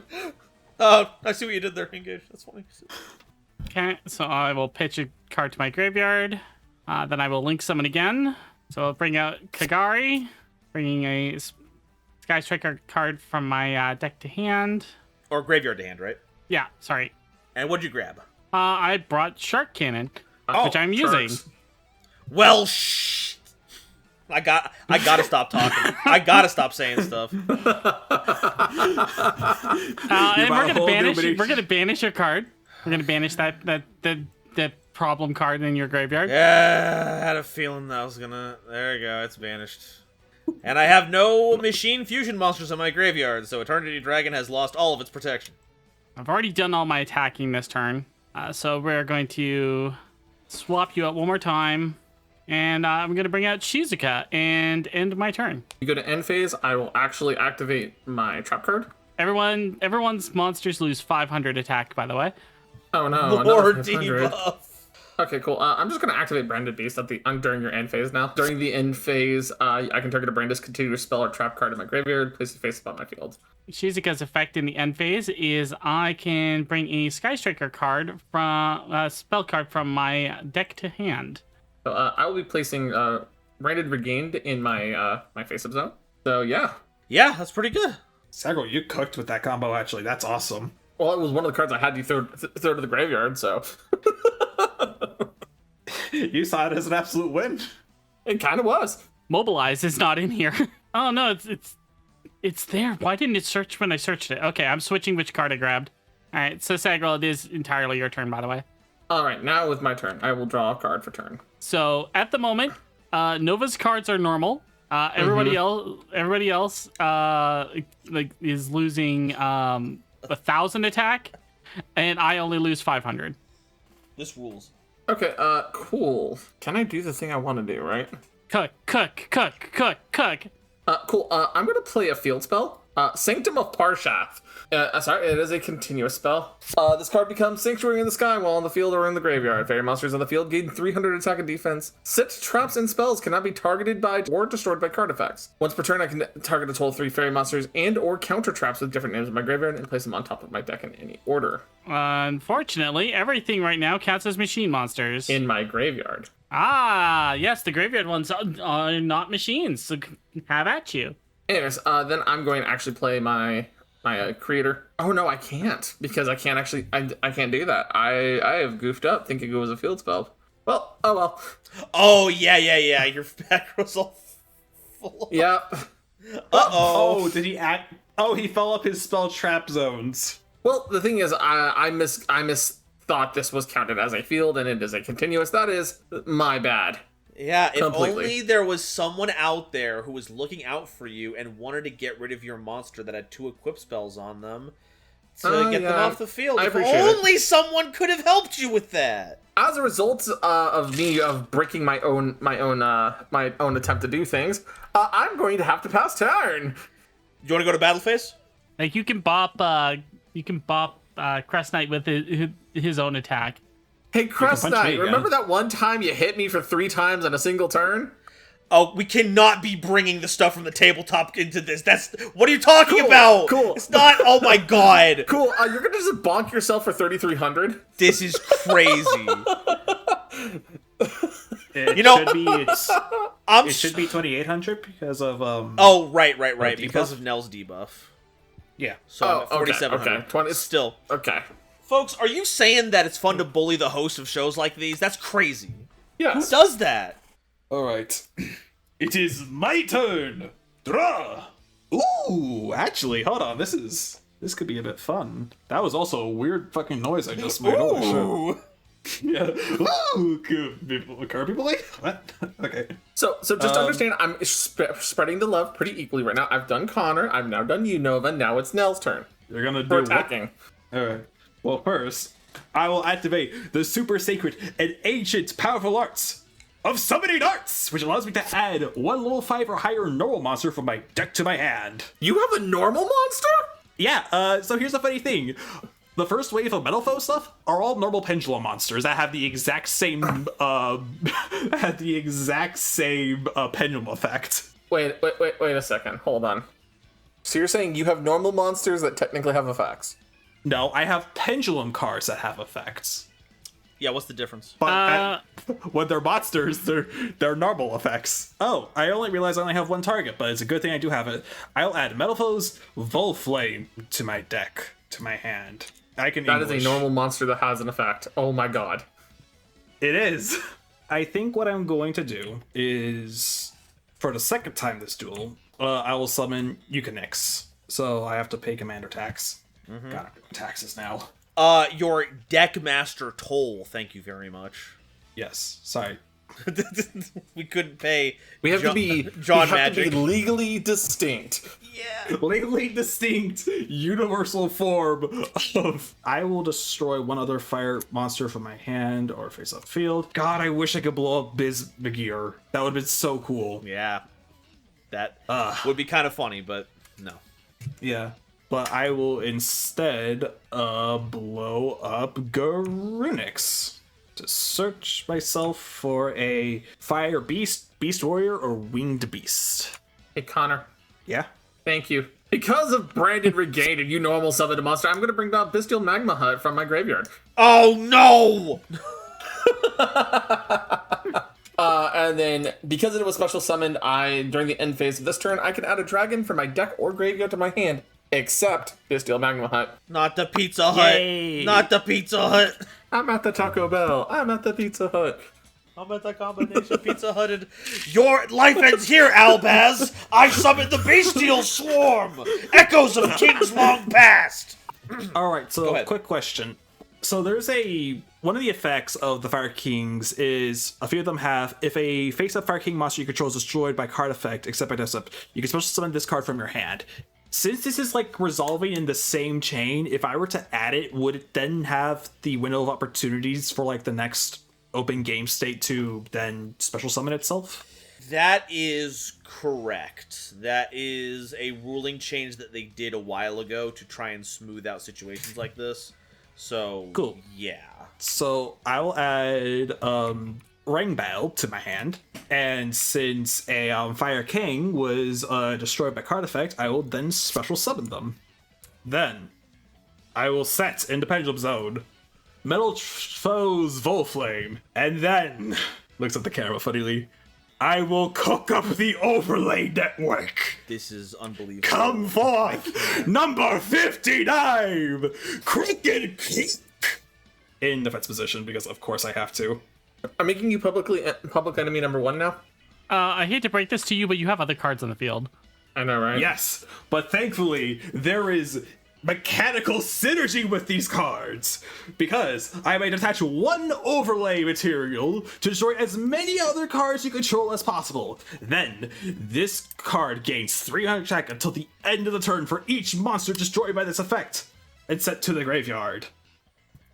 Oh, I see what you did there. Engage. That's funny. Okay, so I will pitch a card to my graveyard. Then I will link summon again. So I'll bring out Kagari, bringing a Sky Striker card from my deck to hand. Or graveyard to hand, right? Yeah, sorry. And what'd you grab? I brought Shark Cannon, Oh, which I'm using. Sharks. Well, shh. I gotta stop talking. I gotta stop saying stuff. And bought we're a gonna whole banish. new mini- We're gonna banish your card. We're gonna banish that problem card in your graveyard. Yeah, I had a feeling that was gonna... There you go, it's vanished. And I have no machine fusion monsters in my graveyard, so Eternity Dragon has lost all of its protection. I've already done all my attacking this turn, so we're going to swap you out one more time, and I'm gonna bring out Shizuka and end my turn. You go to end phase, I will actually activate my trap card. Everyone's monsters lose 500 attack, by the way. Oh no, More another 500. debuff. Okay, cool. I'm just gonna activate Branded Beast at during your end phase now. During the end phase, I can target a Branded continuous spell or trap card in my graveyard, place it face up on my field. Shizuka's effect in the end phase is I can bring a Sky Striker card from a spell card from my deck to hand. So I will be placing Branded Regained in my my face up zone. So yeah. Yeah, that's pretty good. Sagrell, you cooked with that combo. Actually, that's awesome. Well, it was one of the cards I had you throw to the graveyard, so You saw it as an absolute win. it kind of was. Mobilize is not in here. Oh no, it's there. Why didn't it search when I searched it? Okay, I'm switching which card I grabbed. All right, so Sagrell, it is entirely your turn, by the way. All right, now with my turn, I will draw a card for turn. So at the moment, Nova's cards are normal. Everybody else, is losing 1,000 attack, and I only lose 500. This rules. Okay, cool. Can I do the thing I want to do, right? Cook. Cool. I'm gonna play a field spell. Sanctum of Parshath. Sorry, it is a continuous spell. This card becomes Sanctuary in the Sky while on the field or in the graveyard. Fairy monsters on the field gain 300 attack and defense. Set traps and spells cannot be targeted by or destroyed by card effects. Once per turn, I can target a total of 3 fairy monsters and or counter traps with different names in my graveyard and place them on top of my deck in any order. Unfortunately, everything right now counts as machine monsters. In my graveyard. Ah, yes, the graveyard ones are not machines, so have at you. Anyways, then I'm going to actually play my creator. Oh no, I can't, because I can't actually, I can't do that. I have goofed up thinking it was a field spell. Well, oh well. Oh, yeah. Your back was all full. Yep. Oh, did he act? Oh, he fell up his spell trap zones. Well, the thing is, I misthought this was counted as a field, and it is a continuous. That is my bad. Yeah, if Completely. only there was someone out there who was looking out for you and wanted to get rid of your monster that had 2 equip spells on them to get them off the field. I If appreciate only someone could have helped you with that. As a result of me breaking my own attempt to do things, I'm going to have to pass turn. You want to go to battle phase? Like you can bop Crest Knight with his own attack. Hey, Crest punch me Knight, again. remember that one time you hit me for 3 times on a single turn? Oh, we cannot be bringing the stuff from the tabletop into this. What are you talking Cool, about? cool. It's not. Oh my god. Cool. You're gonna just bonk yourself for 3,300. This is crazy. It You know- should be I'm. it should be 2,800 because of Oh, right. debuff? Because of Nel's debuff. yeah. So I'm at okay, 4,700. okay. 20 Still. Okay. Folks, are you saying that it's fun to bully the host of shows like these? That's crazy. Who Yes. does that? All right. It is my turn. Draw. Ooh, actually, hold on. This could be a bit fun. That was also a weird fucking noise I just made. Holy shit. Ooh. Yeah. Ooh, car people like what? Okay. So just understand, I'm spreading the love pretty equally right now. I've done Connor. I've now done you, Nova. Now it's Nell's turn You're gonna do for what? attacking. All right. Well, first, I will activate the super sacred and ancient powerful arts of summoning arts, which allows me to add 1 level 5 or higher normal monster from my deck to my hand. You have a normal monster? Yeah. So here's the funny thing. The first wave of Metal Foe stuff are all normal pendulum monsters that have the exact same pendulum effect. Wait a second. Hold on. So you're saying you have normal monsters that technically have effects? No, I have pendulum cards that have effects. Yeah, what's the difference? But when they're monsters, they're normal effects. Oh, I only realized I only have 1 target, but it's a good thing I do have it. I'll add Metal Foe's Volflame to my deck, to my hand. I can That is English. a normal monster that has an effect. Oh my god. It is. I think what I'm going to do is, for the second time this duel, I will summon Euconyx. So I have to pay commander tax. Gotta pay taxes now. Your Deckmaster Toll, thank you very much. Yes, sorry. We couldn't pay. We have to be John we have Magic. to be legally distinct. Yeah. Legally distinct universal form of I will destroy 1 other fire monster from my hand or face up field. God, I wish I could blow up Bismagir. That would have been so cool. Yeah. That would be kind of funny, but no. Yeah. But I will instead blow up Garunix to search myself for a fire beast, beast warrior, or winged beast. Hey Connor, Yeah. thank you. Because of Branded Regained and you normal summoned a monster, I'm gonna bring down Bestial Magma Hut from my graveyard. Oh no! And then, because it was special summoned, during the end phase of this turn, I can add a dragon from my deck or graveyard to my hand, except Bestial Magma Hut. Not the Pizza Hut. Yay. Not the Pizza Hut. I'm at the Taco Bell. I'm at the Pizza Hut. I'm at the combination Pizza Hut and your life ends here, Albaz. I summoned the Bestial Swarm. Echoes of kings long past. All right. So, ahead. quick question: So there's one of the effects of the Fire Kings is a few of them have, if a face-up Fire King monster you control is destroyed by card effect, except by death, you can special summon this card from your hand. Since this is like resolving in the same chain, if I were to add it, would it then have the window of opportunities for like the next open game state to then special summon itself? That is correct. That is a ruling change that they did a while ago to try and smooth out situations like this. So, cool. Yeah. So I will add Ring Bell to my hand, and since a Fire King was destroyed by card effect, I will then special summon them. Then I will set in the Pendulum Zone Metal Foes Volflame, and then looks at the camera funnily. I will cook up the overlay network. This is unbelievable. Come forth, number 59, Crooked Peak. In defense position, because of course I have to. I'm making you public enemy number 1 now. I hate to break this to you, but you have other cards on the field. I know, right? Yes, but thankfully there is mechanical synergy with these cards, because I might attach one overlay material to destroy as many other cards you control as possible. Then, this card gains 300 attack until the end of the turn for each monster destroyed by this effect, and sent to the graveyard.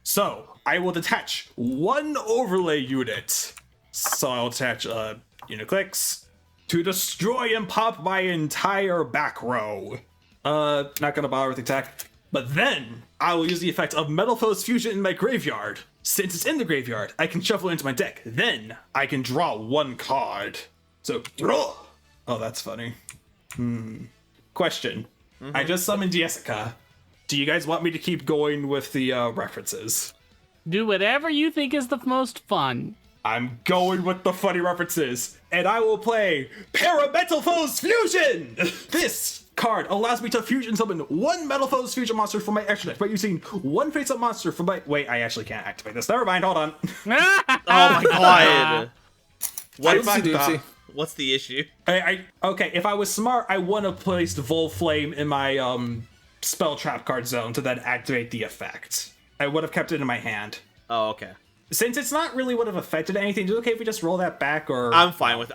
So, I will detach one overlay unit. So I'll attach Uniclicks to destroy and pop my entire back row. Not gonna bother with the attack. But then, I will use the effect of Metal Foes Fusion in my graveyard. Since it's in the graveyard, I can shuffle it into my deck. Then, I can draw one card. So, draw! Oh, that's funny. Question. I just summoned Jessica. Do you guys want me to keep going with the references? Do whatever you think is the most fun. I'm going with the funny references, and I will play Parametal Foes Fusion! This card allows me to fusion summon one Metal Foes Fusion monster from my extra deck by using one face-up monster from my... Wait, I actually can't activate this. Never mind, hold on. Oh my god. Oopsie-doopsie. What's the issue? Okay, if I was smart, I would have placed Volflame in my spell trap card zone to then activate the effect. I would have kept it in my hand. Oh, okay. Since it's not really would have affected anything, is it okay if we just roll that back, or... I'm fine with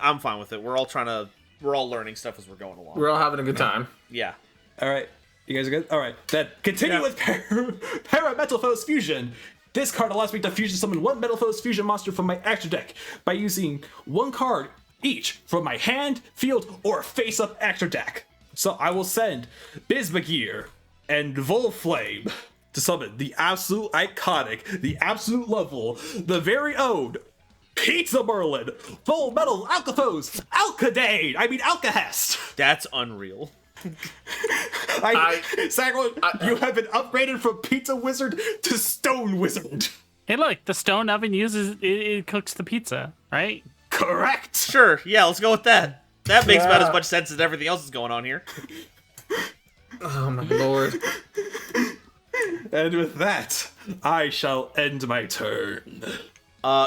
it. We're all learning stuff as we're going along. We're all having a good time. Yeah. Alright. You guys are good? Alright. Then continue with Parametal Foes Fusion. This card allows me to fusion summon one Metal Foes Fusion monster from my extra deck by using one card each from my hand, field, or face-up extra deck. So I will send Bismagir and Volflame to summon the absolute iconic, the absolute level, the very own Pizza Merlin, Full Metal Alcafos, Alcahest. That's unreal. Sagrell, you have been upgraded from Pizza Wizard to Stone Wizard. Hey, look, the stone oven it cooks the pizza, right? Correct. Sure, yeah, let's go with that. That makes about as much sense as everything else that's going on here. Oh my lord. And with that, I shall end my turn.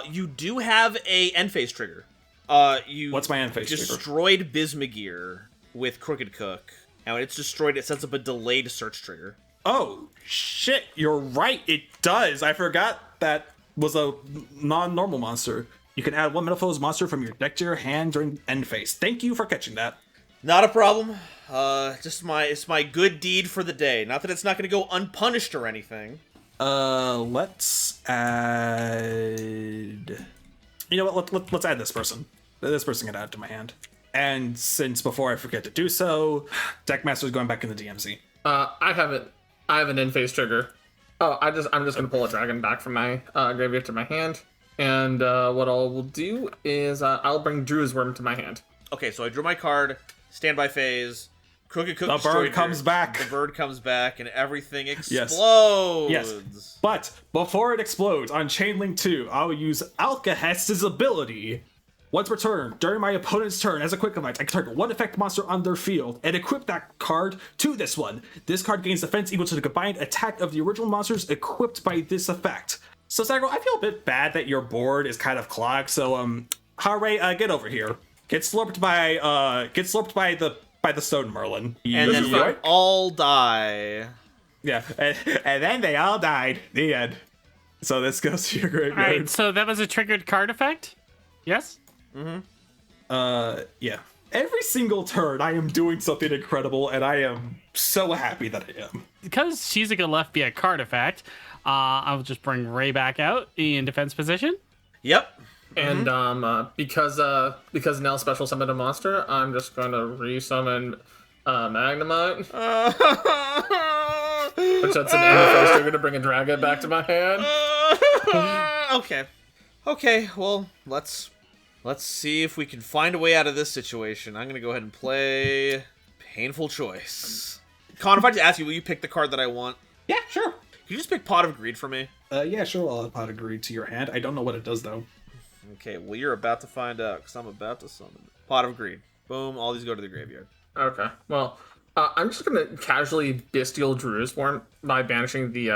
You do have a end phase trigger. What's my end phase trigger? Destroyed Bismagir with Crooked Cook. And when it's destroyed, it sets up a delayed search trigger. Oh, shit, you're right, it does. I forgot that was a non-normal monster. You can add one Metal Foes monster from your deck to your hand during end phase. Thank you for catching that. Not a problem. It's my good deed for the day. Not that it's not going to go unpunished or anything. Let's add... You know what, let's add this person. This person can add to my hand. And since before I forget to do so, Deckmaster's going back in the DMZ. I have an end phase trigger. Oh, I'm just gonna pull a dragon back from my graveyard to my hand. And what I'll do is I'll bring Drew's Worm to my hand. Okay, so I drew my card, standby phase, Crooked Cook. The bird comes back. The bird comes back, and everything explodes. Yes. But before it explodes, on Chainlink 2, I will use Alcahest's ability. Once per turn, during my opponent's turn, as a quick event, I can target one effect monster on their field and equip that card to this one. This card gains defense equal to the combined attack of the original monsters equipped by this effect. So, Sagrell, I feel a bit bad that your board is kind of clogged. So, Hare, get over here. Get slurped by the Stone Merlin. And then we all die. Yeah, and then they all died. The end. So this goes to your graveyard. Alright, so that was a triggered card effect? Yes? Yeah. Every single turn, I am doing something incredible, and I am so happy that I am. Because Shizuka left via card effect, I'll just bring Ray back out in defense position. Yep. And because Nel special summoned a monster, I'm just going to resummon Magnemite. Which that's an end of phase trigger to bring a dragon back to my hand. Okay, well, let's see if we can find a way out of this situation. I'm gonna go ahead and play Painful Choice. Con, if I just ask you, will you pick the card that I want? Yeah, sure. Can you just pick Pot of Greed for me? Yeah, sure. I'll pot of greed to your hand. I don't know what it does, though. Okay, well, you're about to find out, because I'm about to summon it. Pot of Greed. Boom, all these go to the graveyard. Okay, well, I'm just going to casually Bestial Druid's Form by banishing the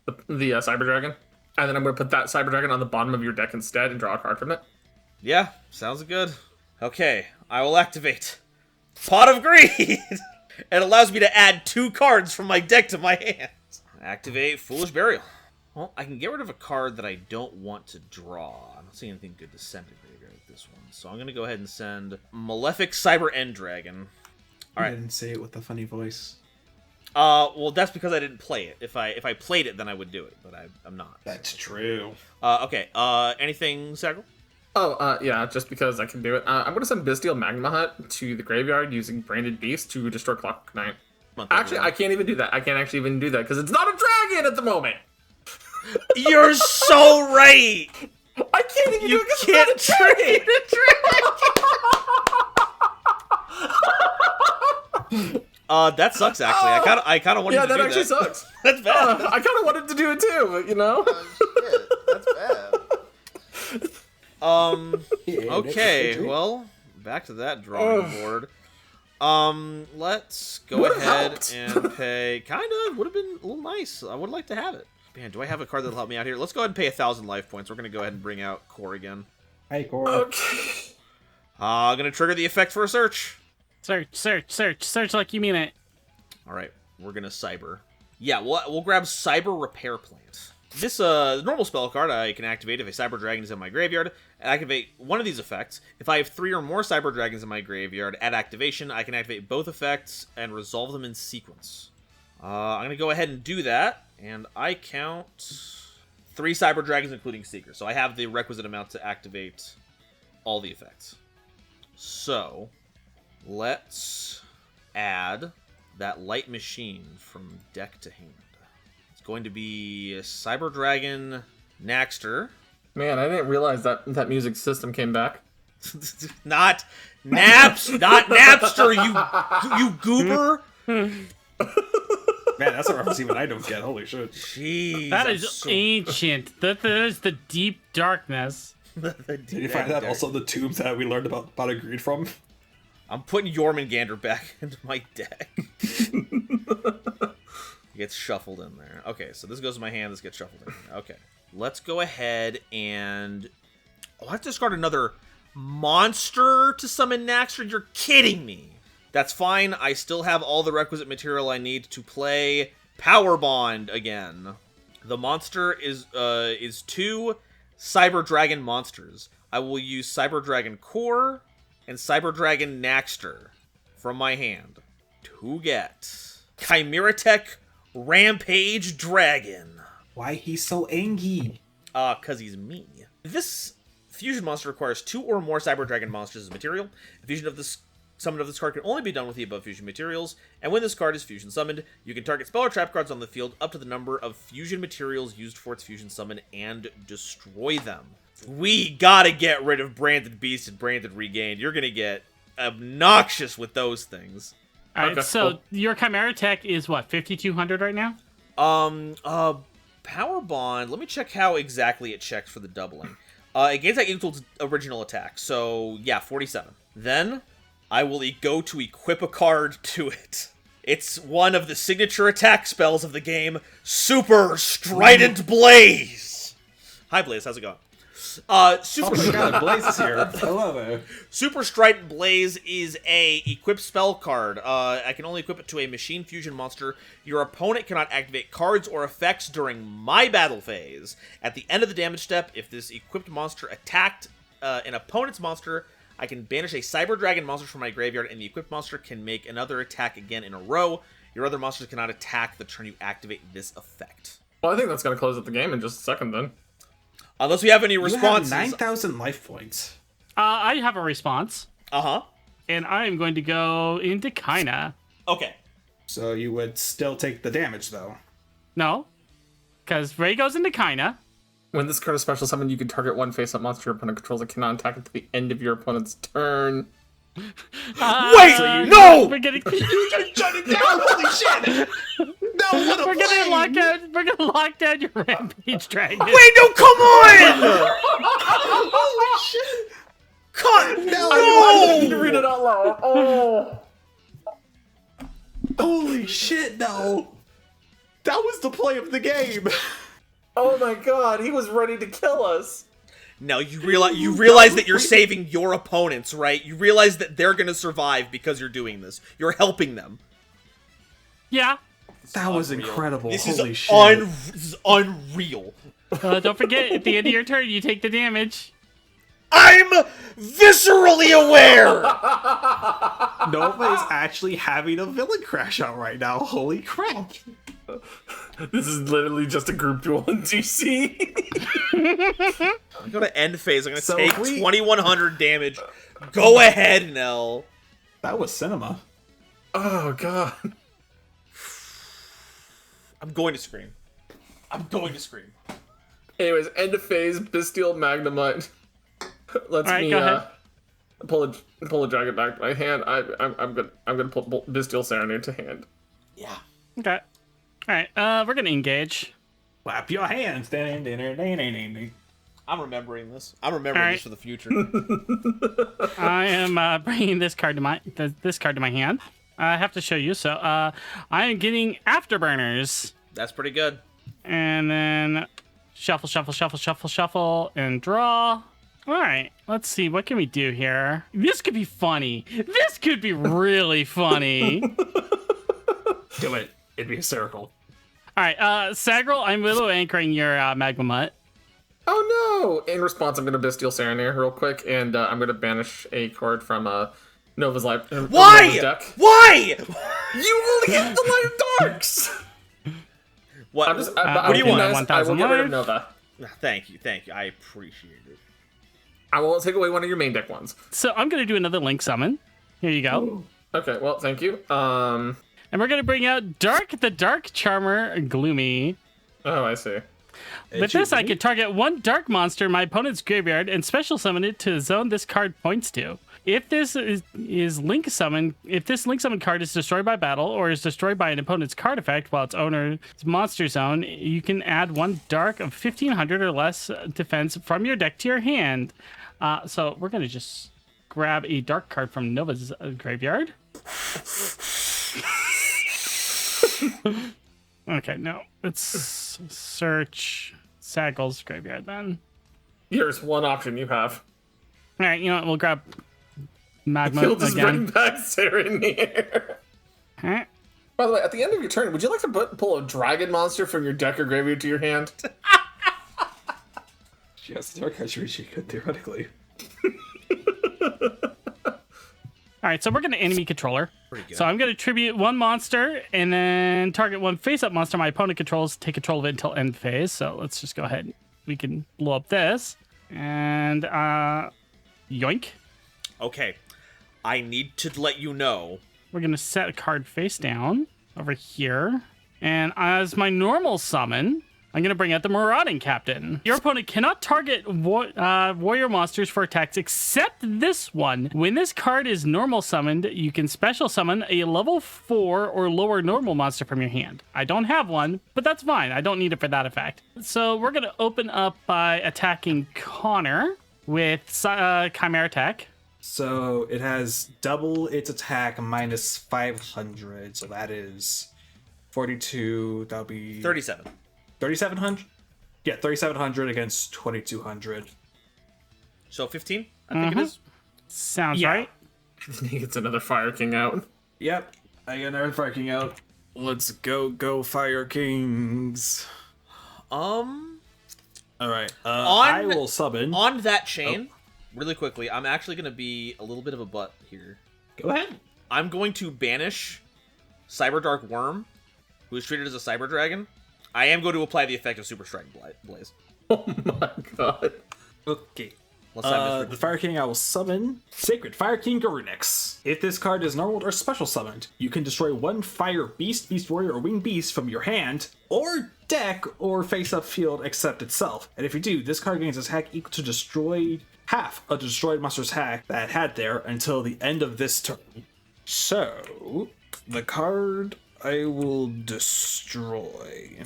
Cyber Dragon. And then I'm going to put that Cyber Dragon on the bottom of your deck instead and draw a card from it. Yeah, sounds good. Okay, I will activate Pot of Greed. It allows me to add 2 cards from my deck to my hand. Activate Foolish Burial. Well, I can get rid of a card that I don't want to draw. I'm not seeing anything good to send to graveyard with this one. So I'm going to go ahead and send Malefic Cyber End Dragon. All right. I didn't say it with a funny voice. Well, that's because I didn't play it. If I played it, then I would do it, but I'm not. That's true. Okay. Anything, Sagrell? Oh, yeah, just because I can do it. I'm going to send Bestial Magma Hut to the graveyard using Branded Beast to destroy Clock Knight. Actually, I can't even do that. I can't actually even do that because it's not a dragon at the moment. You're so right. I can't even do it because can't it's not a dragon. That sucks. Actually, I kind of wanted to do that. Yeah, that actually sucks. That's bad. I kind of wanted to do it too, but, you know. Shit, that's bad. Okay. Well, back to that drawing board. Let's go ahead and pay. Kind of would have been a little nice. I would like to have it. Man, do I have a card that'll help me out here? Let's go ahead and pay 1,000 life points. We're gonna go ahead and bring out Core again. Hey, Core. Okay. Gonna trigger the effect for a search. Search like you mean it. All right, we're gonna Cyber. Yeah, we'll grab Cyber Repair Plant. This normal spell card I can activate if a Cyber Dragon is in my graveyard. And activate one of these effects. If I have 3 or more Cyber Dragons in my graveyard, at activation, I can activate both effects and resolve them in sequence. I'm gonna go ahead and do that, and I count 3 Cyber Dragons, including Seeker. So I have the requisite amount to activate all the effects. So let's add that Light Machine from deck to hand. It's going to be Cyber Dragon Naxter. Man, I didn't realize that music system came back. Not Napster, you goober. Man, that's a reference even I don't get. Holy shit. Jeez. That is ancient. That is the deep darkness. Did you find that also the tombs that we learned about Agreed from? I'm putting Jormungandr back into my deck. It gets shuffled in there. Okay, so this goes to my hand. This gets shuffled in. Okay. Let's go ahead and... Oh, I have to discard another monster to summon Naxter? You're kidding me. That's fine. I still have all the requisite material I need to play Power Bond again. The monster is 2 Cyber Dragon monsters. I will use Cyber Dragon Core and Cyber Dragon Naxter from my hand to get Chimera Tech Rampage Dragon. Why he's so angry? 'Cause he's me. This fusion monster requires 2 or more Cyber Dragon monsters as material. The fusion of this summon of this card can only be done with the above fusion materials, and when this card is fusion summoned, you can target spell or trap cards on the field up to the number of fusion materials used for its fusion summon and destroy them. We gotta get rid of Branded Beast and Branded Regained. You're gonna get obnoxious with those things. All right, Okay, so cool. your Chimera Tech is what, 5,200 right now? Power Bond, let me check how exactly it checks for the doubling. It gains that equal to original attack, so yeah, 47. Then I will go to equip a card to it. It's one of the signature attack spells of the game, Super Strident Blaze. Hi Blaze, how's it going? Super Oh my god, Blaze is here. Hello. Super Strident Blaze is a equipped spell card. I can only equip it to a machine fusion monster. Your opponent cannot activate cards or effects during my battle phase. At the end of the damage step, if this equipped monster attacked an opponent's monster, I can banish a Cyber Dragon monster from my graveyard, and the equipped monster can make another attack again in a row. Your other monsters cannot attack the turn you activate this effect. Well, I think that's going to close up the game in just a second then. Unless we have any responses. You have 9,000 life points. I have a response, Uh-huh. and I am going to go into Kaina. Okay. So you would still take the damage, though. No, because Ray goes into Kaina. When this card is special summon, you can target one face-up monster your opponent controls that cannot attack until the end of your opponent's turn. Wait! No! We're getting Shut it down! Holy shit! No, what a we're gonna lock down your Rampage Dragon. Wait, no, come on! Holy shit! Cut! I need to No! read it out loud. Oh. Holy shit, no! That was the play of the game! Oh my god, he was ready to kill us. No, you realize that you're saving your opponents, right? You realize that they're gonna survive because you're doing this. You're helping them. Yeah. That was incredible. This Holy is shit. this is unreal. Don't forget, at the end of your turn, you take the damage. I'm viscerally aware! Nova is actually having a villain crash out right now. Holy crap. This is literally just a group duel in DC. I'm gonna end phase. I'm gonna So take if we- 2,100 damage. Go ahead, Nel. That was cinema. Oh god. I'm going to scream. I'm going to scream. Anyways, end of phase, Bestial Magnemite. Let's Alright, me go ahead. pull a dragon back to my hand. I'm gonna pull Bestial Serenade to hand. Yeah. Okay. All right. We're gonna engage. Clap your hands. I'm remembering this. I'm remembering Alright. this for the future. I am bringing this card to my hand. I have to show you. So I am getting Afterburners, That's pretty good. and then shuffle, shuffle, shuffle, shuffle, shuffle, and draw. All right. Let's see. What can we do here? This could be funny. This could be really funny. Do it. It'd be hysterical. All right. Sagrell, I'm willow anchoring your Magma Mutt. Oh no! In response, I'm gonna Bestial Serenade real quick, and I'm gonna banish a card from Nova's life. Why? Nova's deck. Why? You only get the Light of Darks. What? I'm just. what do you want? I will 1,000 get rid of life? Nova. Thank you. I appreciate it. I will take away one of your main deck ones. So I'm gonna do another Link summon. Here you go. Okay, well, thank you. And we're gonna bring out the Dark Charmer Gloomy. Oh, I see. With this, I can target one dark monster in my opponent's graveyard and special summon it to the zone this card points to. If this is Link Summon, if this Link Summon card is destroyed by battle or is destroyed by an opponent's card effect while its owner's monster zone, you can add one dark of 1,500 or less defense from your deck to your hand. So we're gonna just grab a dark card from Nova's graveyard. Okay, no, let's search Sagrell's graveyard then. Here's one option you have. All right, you know what? We'll grab Magma He'll just bring again. back Serenade. All right. By the way, at the end of your turn, would you like to pull a dragon monster from your deck or graveyard to your hand? She has the dark archery, she could theoretically. All right, so we're going to enemy controller. Pretty good. So I'm going to tribute one monster and then target one face-up monster my opponent controls, take control of it until end phase. So let's just go ahead. We can blow up this. And yoink. Okay. I need to let you know. We're going to set a card face down over here. And as my normal summon, I'm going to bring out the Marauding Captain. Your opponent cannot target warrior monsters for attacks except this one. When this card is normal summoned, you can special summon a level 4 or lower normal monster from your hand. I don't have one, but that's fine. I don't need it for that effect. So we're going to open up by attacking Connor with Chimera Attack. So it has double its attack minus 500. So that is 42. That'll be 37. 3,700? Yeah, 3,700 against 2,200. So 15, I think it is. Sounds Yeah. right. He gets another Fire King out. Yep. I got another Fire King out. Let's go Fire Kings. Alright. I will summon. On that chain, really quickly, I'm actually going to be a little bit of a butt here. Go ahead. I'm going to banish Cyberdark Worm, who is treated as a Cyber Dragon. I am going to apply the effect of Super Strike Blaze. Oh my god. Okay. Unless I The Fire King I will summon Sacred Fire King Garunix. If this card is normal or special summoned, you can destroy one Fire Beast, Beast Warrior, or Winged Beast from your hand, or deck, or face-up field except itself. And if you do, this card gains attack equal to destroyed half a destroyed monster's hack that it had there until the end of this turn. So, the card I will destroy.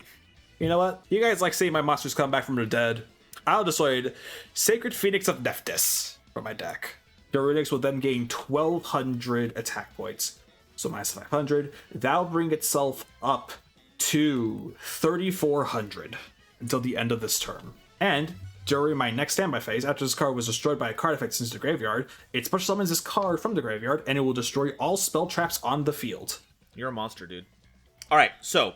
You know what? You guys like seeing my monsters come back from the dead. I'll destroy Sacred Phoenix of Nephthys from my deck. Garunix will then gain 1,200 attack points. So minus 500. That'll bring itself up to 3,400 until the end of this turn. And during my next standby phase, after this card was destroyed by a card effect since the graveyard, it special summons this card from the graveyard, and it will destroy all spell traps on the field. You're a monster, dude. Alright, so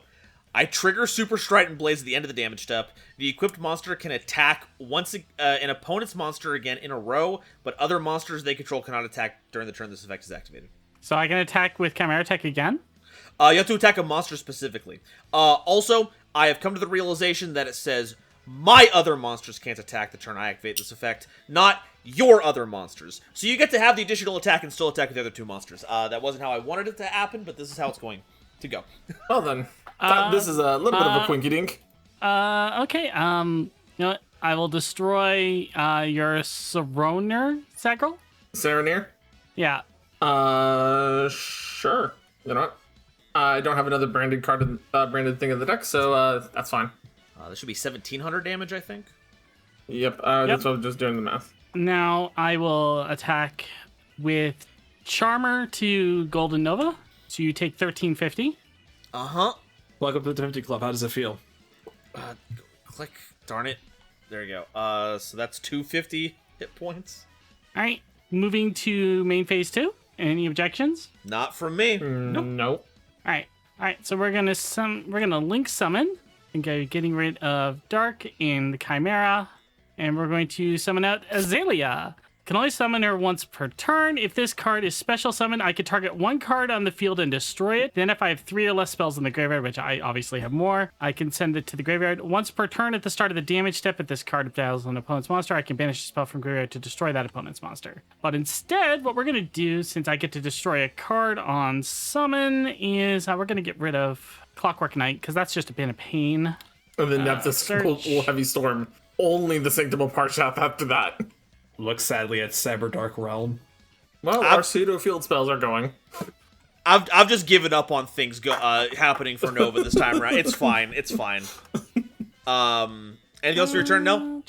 I trigger Super Strident Blaze at the end of the damage step. The equipped monster can attack once an opponent's monster again in a row, but other monsters they control cannot attack during the turn this effect is activated. So I can attack with Chimera Tech again? You have to attack a monster specifically. Also, I have come to the realization that it says my other monsters can't attack the turn I activate this effect, not your other monsters. So you get to have the additional attack and still attack with the other two monsters. That wasn't how I wanted it to happen, but this is how it's going to go. Well then, this is a little bit of a quinky dink. Okay, you know what? I will destroy your Saroner, Sagrell? Serenir? Yeah. Sure. You know what? I don't have another branded card, branded thing in the deck, so that's fine. This should be 1,700 damage, I think. Yep, that's what I'm just doing the math. Now I will attack with Charmer to GoldenNova. So you take 1350. Uh-huh. Welcome to the 50 Club. How does it feel? Click. Darn it. There you go. So that's 250 hit points. All right, moving to main phase 2. Any objections? Not from me. Nope. All right. So we're gonna link summon and getting rid of Dark and the Chimera, and we're going to summon out Azalea. Can only summon her once per turn. If this card is special summoned, I can target one card on the field and destroy it. Then if I have 3 or less spells in the graveyard, which I obviously have more, I can send it to the graveyard. Once per turn at the start of the damage step, if this card battles an opponent's monster, I can banish a spell from graveyard to destroy that opponent's monster. But instead, what we're going to do, since I get to destroy a card on summon, is we're going to get rid of Clockwork Knight, because that's just a bit of pain. And then that's the search. Heavy Storm. Only the Sanctum of Parshath after that. Look sadly at Cyberdark Realm. Well, our pseudo field spells are going. I've just given up on things happening for Nova this time around. It's fine. It's fine. Anything else for your turn, Nel?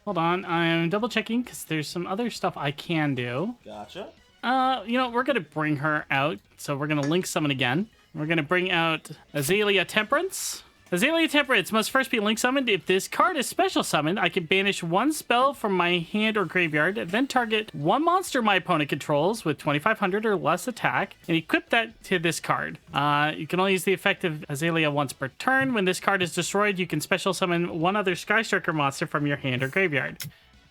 Hold on, I'm double checking because there's some other stuff I can do. Gotcha. You know, we're gonna bring her out, so we're gonna link summon again. We're gonna bring out Azalea Temperance. Azalea Temperance must first be link summoned. If this card is special summoned, I can banish one spell from my hand or graveyard, then target one monster my opponent controls with 2,500 or less attack, and equip that to this card. You can only use the effect of Azalea once per turn. When this card is destroyed, you can special summon one other Sky Striker monster from your hand or graveyard.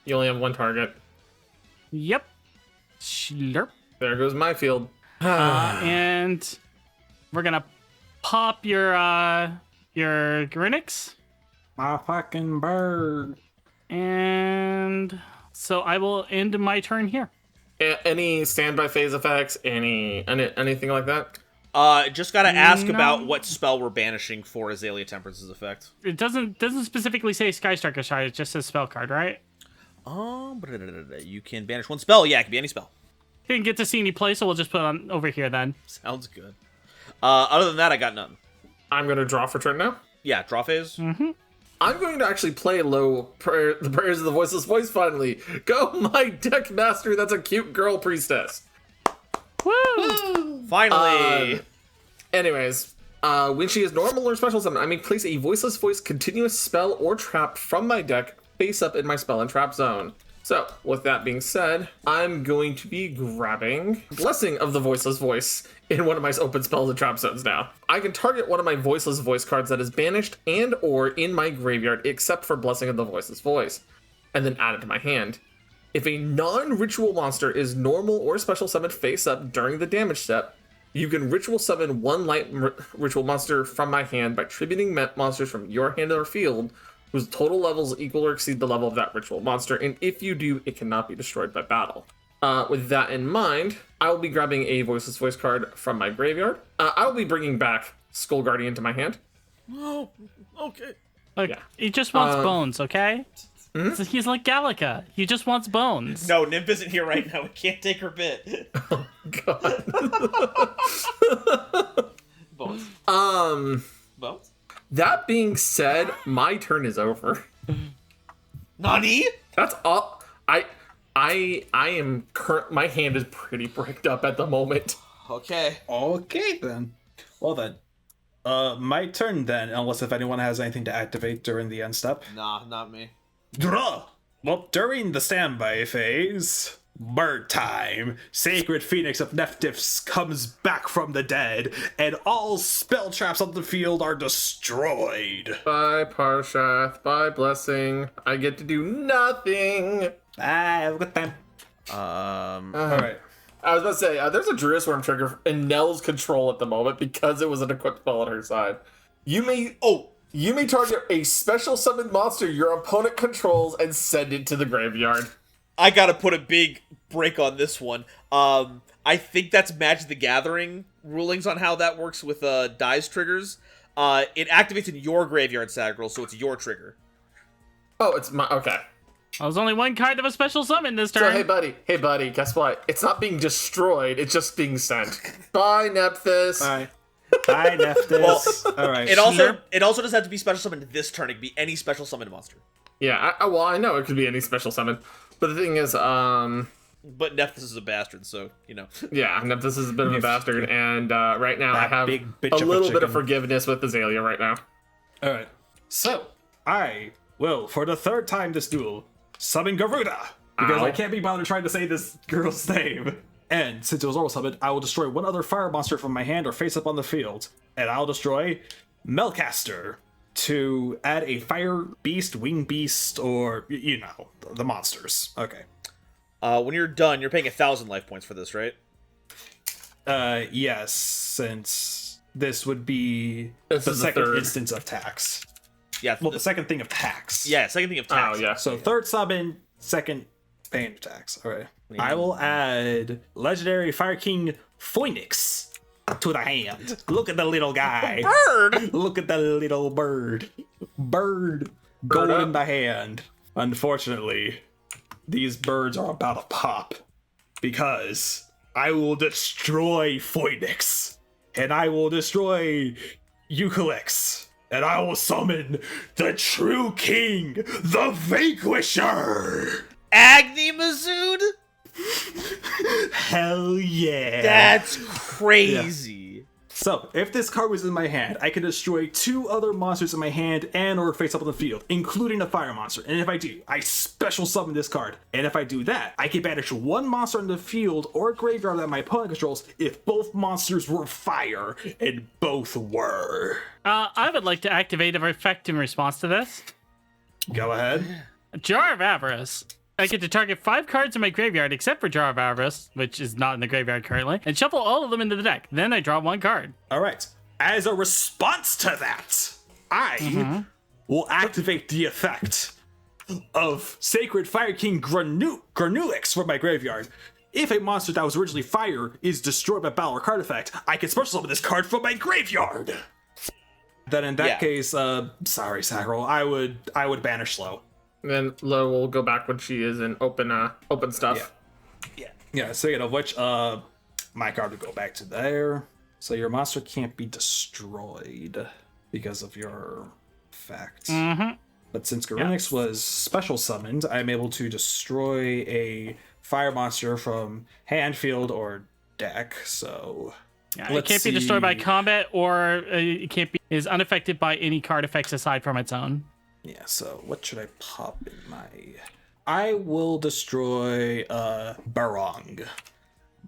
You only have one target. Yep. Slurp. There goes my field. And we're gonna pop your Garunix. My fucking bird. And so I will end my turn here. Any standby phase effects? Anything like that? Just gotta ask No. about what spell we're banishing for Azalea Temperance's effect. It doesn't specifically say Sky Striker Shard, it just says spell card, right? You can banish one spell. Yeah, it can be any spell. Didn't get to see any play, so we'll just put it on over here then. Sounds good. Other than that, I got nothing. I'm going to draw for turn now. Yeah, draw phase. I'm going to actually play the prayers of the Voiceless Voice finally. Go, my deck master. That's a cute girl priestess. Woo! Finally. Anyways, when she is normal or special summon, I may place a Voiceless Voice continuous spell or trap from my deck face up in my spell and trap zone. So, with that being said, I'm going to be grabbing Blessing of the Voiceless Voice in one of my open spells and trap zones now. I can target one of my Voiceless Voice cards that is banished and or in my graveyard except for Blessing of the Voiceless Voice, and then add it to my hand. If a non-ritual monster is normal or special summoned face up during the damage step, you can ritual summon one light ritual monster from my hand by tributing monsters from your hand or field whose total levels equal or exceed the level of that ritual monster, and if you do, it cannot be destroyed by battle. With that in mind, I will be grabbing a Voiceless Voice card from my graveyard. I will be bringing back Skull Guardian to my hand. Oh, okay. Look, Yeah. he just wants bones, okay? So he's like Gallica. He just wants bones. No, Nymph isn't here right now. We can't take her bit. God. Bones. Bones? That being said, my turn is over. Nani? That's all. I am my hand is pretty bricked up at the moment. Okay. Okay, then. Well, then. My turn, then, unless if anyone has anything to activate during the end step. Nah, not me. Draw! Well, during the standby phase, bird time, Sacred Phoenix of Nephthys comes back from the dead, and all spell traps on the field are destroyed. Bye, Parshath. Bye, Blessing. I get to do nothing. Have a good time. Alright. I was about to say, there's a Druid Swarm trigger in Nel's control at the moment because it was an equipped spell on her side. You may target a special summoned monster your opponent controls and send it to the graveyard. I gotta put a big break on this one. I think that's Magic the Gathering rulings on how that works with dies triggers. It activates in your graveyard, Sagrell, so it's your trigger. Oh, it's my... Okay. Well, there's only one card of a special summon this So, turn. hey buddy, guess what? It's not being destroyed, it's just being sent. Bye, Nephthys. Bye. Bye, Nephthys. Alright. It also doesn't have to be special summoned this turn. It can be any special summoned monster. Yeah, I know it could be any special summon. But the thing is, But Nephthys is a bastard, so, you know. yeah, Nephthys is a bit of a bastard, and right now I That have big bitch a of a little bit of chicken. forgiveness with Azalea right now. Alright. So, I will, for the third time this duel, summon Garuda. Because Ow. I can't be bothered trying to say this girl's name. And since it was already summoned, I will destroy one other fire monster from my hand or face up on the field. And I'll destroy Melcaster to add a fire beast, wing beast, or, you know, the monsters. Okay. When you're done, you're paying 1,000 life points for this, right? Yes, since this would be This the is the second third. instance of tax. Yeah. Well, the second thing of tax. Yeah, second thing of tax. Oh, yeah. So third summon, second paying tax. Alright. I will add Legendary Fire King Phoenix to the hand. Look at the little guy. Bird! Look at the little bird. Bird going up. in the hand. Unfortunately, these birds are about to pop. Because I will destroy Phoenix. And I will destroy Eucalyx. And I will summon the true king, the Vanquisher! Agni Mazood? Hell yeah! That's crazy. So, if this card was in my hand, I can destroy two other monsters in my hand and or face up on the field, including a fire monster. And if I do, I special summon this card. And if I do that, I can banish one monster on the field or graveyard that my opponent controls if both monsters were fire, and both were. I would like to activate an effect in response to this. Go ahead. Jar of Avarice. I get to target 5 cards in my graveyard except for Jar of Avarice, which is not in the graveyard currently, and shuffle all of them into the deck. Then I draw 1 card. All right. As a response to that, I will activate the effect of Sacred Fire King Granulix from my graveyard. If a monster that was originally fire is destroyed by battle or card effect, I can special summon this card from my graveyard. Then in that case, sorry, Sagrell, I would banish Slow. Then Lo will go back when she is in open stuff. Yeah, speaking of which, my card would go back to there. So your monster can't be destroyed because of your effect. But since Garenix was special summoned, I'm able to destroy a fire monster from hand, field, or deck. So It can't be destroyed by combat, or it can't be is unaffected by any card effects aside from its own. yeah, so what should I pop in my I will destroy Barong.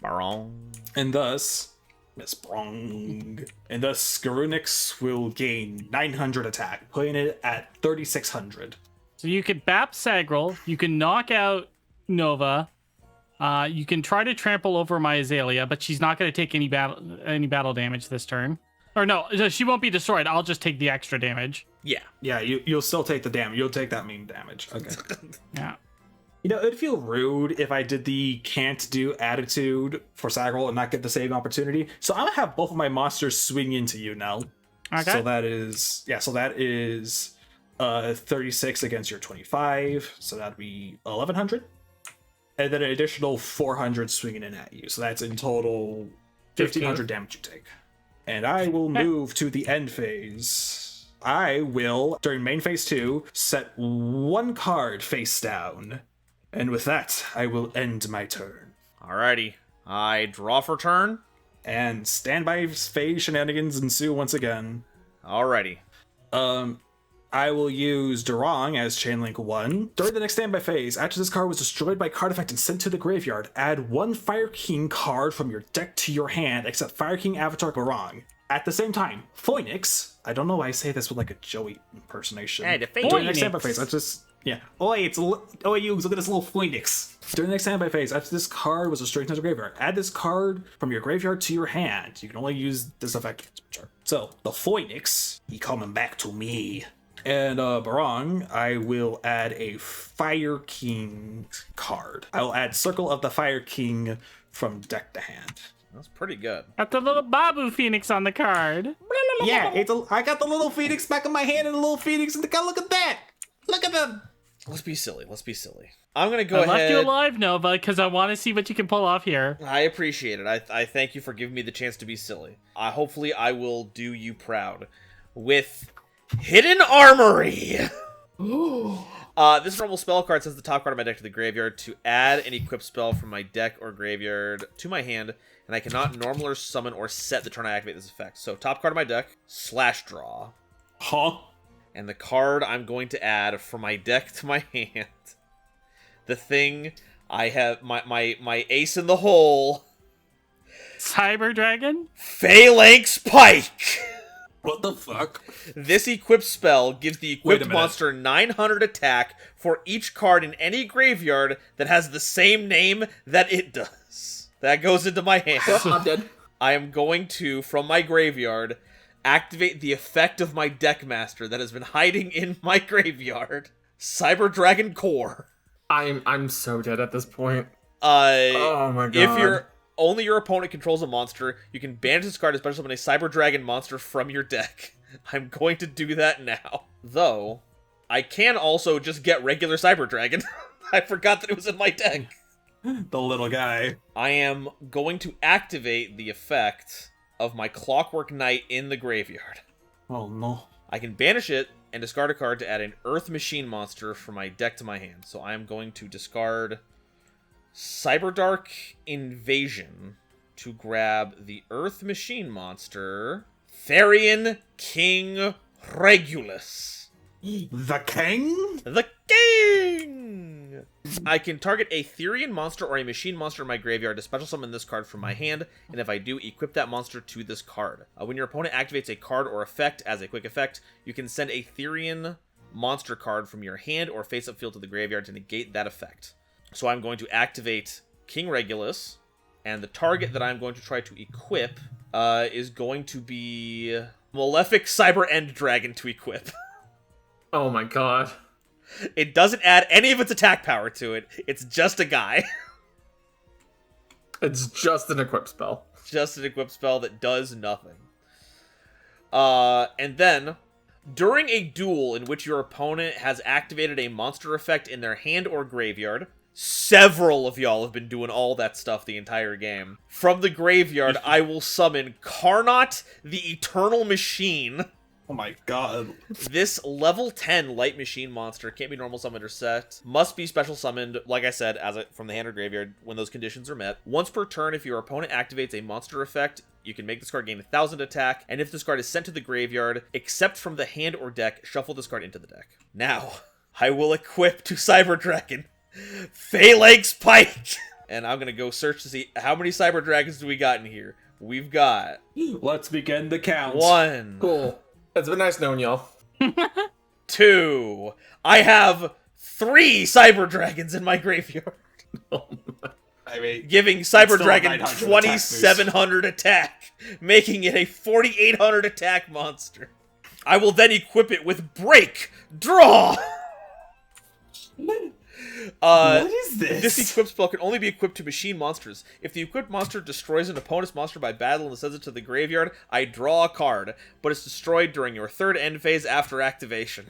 Barong. And thus, Miss Brong. And thus, Garunix will gain 900 attack, putting it at 3,600. So you could bap Sagrell, you can knock out Nova, you can try to trample over my Azalea, but she's not going to take any battle damage this turn. Or no, she won't be destroyed. I'll just take the extra damage. Yeah. Yeah, you'll still take the damage. You'll take that mean damage. Okay. Yeah. You know, it'd feel rude if I did the can't do attitude for Sagrell and not get the saving opportunity. So I'm gonna have both of my monsters swing into you now. Okay. So that is 36 against your 25. So that'd be 1,100. And then an additional 400 swinging in at you. So that's in total 1,500 damage you take. And I will move to the end phase. I will, during main phase 2, set one card face down. And with that, I will end my turn. Alrighty. I draw for turn. And standby phase shenanigans ensue once again. Alrighty. I will use Durong as Chainlink 1. During the next standby phase, after this card was destroyed by card effect and sent to the graveyard, add one Fire King card from your deck to your hand, except Fire King Avatar Durong. At the same time, Phoenix, I don't know why I say this with like a Joey impersonation. Hey, the During the next Phoenix. standby phase, I just... Yeah. Oi, you look at this little Phoenix. During the next standby phase, after this card was destroyed into the graveyard, add this card from your graveyard to your hand. You can only use this effect. So, the Phoenix, he coming back to me. And Barong, I will add a Fire King card. I will add Circle of the Fire King from deck to hand. That's pretty good. Got the little Babu Phoenix on the card. Yeah, I got the little Phoenix back in my hand and the little Phoenix in the gun. Look at that! Look at them! Let's be silly. I'm gonna go I ahead. left you alive, Nova, because I want to see what you can pull off here. I appreciate it. I thank you for giving me the chance to be silly. Hopefully I will do you proud with Hidden Armory. This normal spell card sends the top card of my deck to the graveyard to add an equipped spell from my deck or graveyard to my hand, and I cannot normal or summon or set the turn I activate this effect. So top card of my deck, /draw. Huh? And the card I'm going to add from my deck to my hand. The thing I have, my ace in the hole. Cyber Dragon? Phalanx Pike! What the fuck? This equipped spell gives the Wait a equipped minute. monster 900 attack for each card in any graveyard that has the same name that it does. That goes into my hand. I'm dead. I am going to, from my graveyard, activate the effect of my Deckmaster that has been hiding in my graveyard. Cyber Dragon Core. I'm so dead at this point. Oh my god. If only your opponent controls a monster, you can banish this card and special summon a Cyber Dragon monster from your deck. I'm going to do that now. Though, I can also just get regular Cyber Dragon. I forgot that it was in my deck. The little guy. I am going to activate the effect of my Clockwork Knight in the graveyard. Oh no. I can banish it and discard a card to add an Earth Machine monster from my deck to my hand. So I am going to discard Cyberdark Invasion to grab the Earth Machine monster, Therian King Regulus. The king? The King! I can target a Therian monster or a machine monster in my graveyard to special summon this card from my hand, and if I do, equip that monster to this card. When your opponent activates a card or effect as a quick effect, you can send a Therian monster card from your hand or face-up field to the graveyard to negate that effect. So I'm going to activate King Regulus, and the target that I'm going to try to equip is going to be Malefic Cyber End Dragon to equip. Oh my god. It doesn't add any of its attack power to it. It's just a guy. It's just an equipped spell. Just an equipped spell that does nothing. And then, during a duel in which your opponent has activated a monster effect in their hand or graveyard, several of y'all have been doing all that stuff the entire game. From the graveyard, I will summon Carnot, the Eternal Machine. Oh my god. This level 10 light machine monster can't be normal summoned or set. Must be special summoned, like I said, from the hand or graveyard when those conditions are met. Once per turn, if your opponent activates a monster effect, you can make this card gain 1,000 attack, and if this card is sent to the graveyard, except from the hand or deck, shuffle this card into the deck. Now, I will equip to Cyber Dragon Phalanx Pike! And I'm gonna go search to see how many Cyber Dragons do we got in here. We've got... Let's begin the count. 1. Cool. It's been nice knowing y'all. 2. I have 3 Cyber Dragons in my graveyard. I mean, Giving Cyber still a Dragon 900 attack 2700 attack, making it a 4800 attack monster. I will then equip it with Break! Draw! what is this? This equipped spell can only be equipped to machine monsters. If the equipped monster destroys an opponent's monster by battle and sends it to the graveyard, I draw a card, but it's destroyed during your 3rd end phase after activation.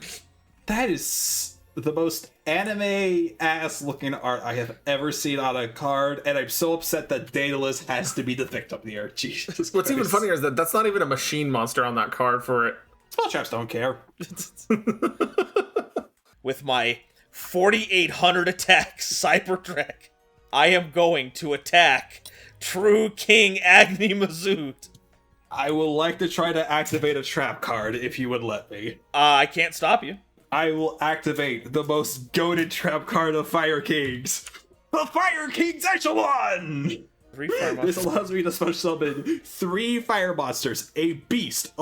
That is the most anime-ass looking art I have ever seen on a card, and I'm so upset that Daedalus has to be the victim here. Jesus What's even Christ. funnier is that that's not even a machine monster on that card for it. Spell traps don't care. With my 4800 attack Cyber Dragon, I am going to attack True King Agni Mazoot. I will like to try to activate a trap card if you would let me. I can't stop you. I will activate the most goated trap card of Fire Kings. The Fire Kings Echelon! 3 fire This monsters. allows me to special summon 3 fire monsters, a beast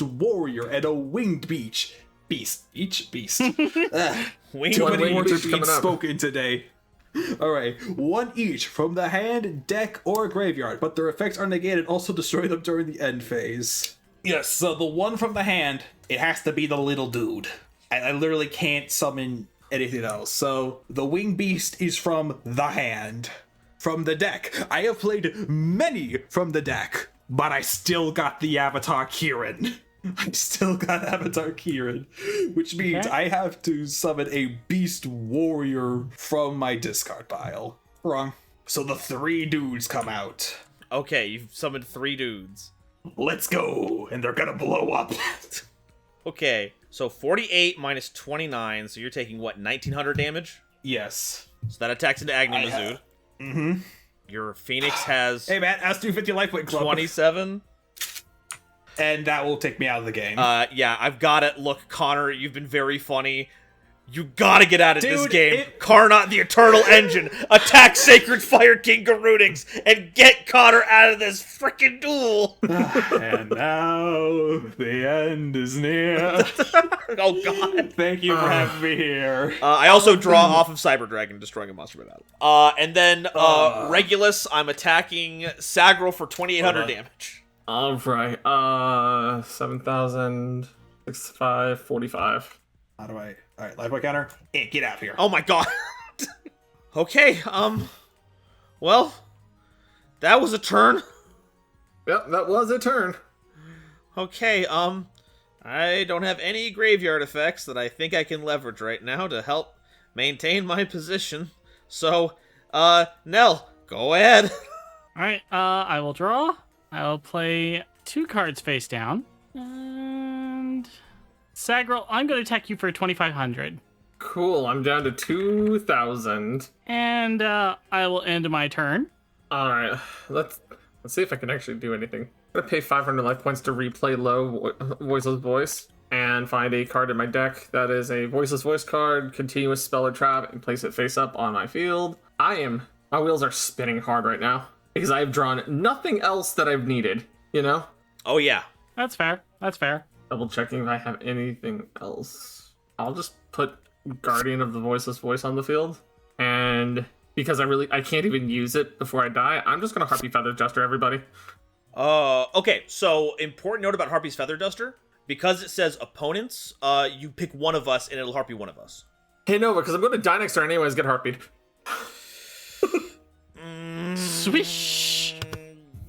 warrior, and a winged beast. Beast. Winged Too One many winged words beast coming being up. spoken today. Alright, 1 each from the hand, deck, or graveyard, but their effects are negated, also destroy them during the end phase. Yes, so the one from the hand, it has to be the little dude. I literally can't summon anything else. So the winged beast is from the hand. From the deck, I have played many from the deck, but I still got the Avatar Kieran. Which means Okay. I have to summon a beast warrior from my discard pile. Wrong. So the 3 dudes come out. Okay, you've summoned 3 dudes. Let's go, and they're gonna blow up. Okay, so 48 minus 29, so you're taking, what, 1900 damage? Yes. So that attacks into Agni Mazoot. Mm-hmm. Your Phoenix has Hey man, ask 250 life point club. 27. And that will take me out of the game. Yeah, I've got it. Look, Connor, you've been very funny. You gotta get out of this Dude, game. Karnot, the Eternal Engine, attack Sacred Fire King Garudix, and get Connor out of this frickin' duel. And now the end is near. Oh, God. Thank you for having me here. I also draw off of Cyber Dragon, destroying a monster by battle. And then, Regulus, I'm attacking Sagrell for 2800 damage. Alright, 7,000, 65, 45. How do I... Alright, life point counter. Hey, get out of here. Oh my god. Okay, well, that was a turn. Yep, that was a turn. Okay, I don't have any graveyard effects that I think I can leverage right now to help maintain my position. So, Nel, go ahead. Alright, I will draw. I will play 2 cards face down. And Sagrell, I'm going to attack you for 2,500. Cool, I'm down to 2,000. And I will end my turn. Alright, let's see if I can actually do anything. I'm gonna pay 500 life points to replay low Voiceless Voice and find a card in my deck that is a Voiceless Voice card, continuous spell or trap, and place it face up on my field. My wheels are spinning hard right now because I've drawn nothing else that I've needed, you know? Oh yeah. That's fair. That's fair. Double checking if I have anything else. I'll just put Guardian of the Voiceless Voice on the field, and because I can't even use it before I die, I'm just gonna Harpy Feather Duster everybody. Okay, so important note about Harpy's Feather Duster. Because it says opponents, you pick one of us and it'll harpy one of us. Hey Nova, because I'm gonna die next turn anyways, get harpied. Swish!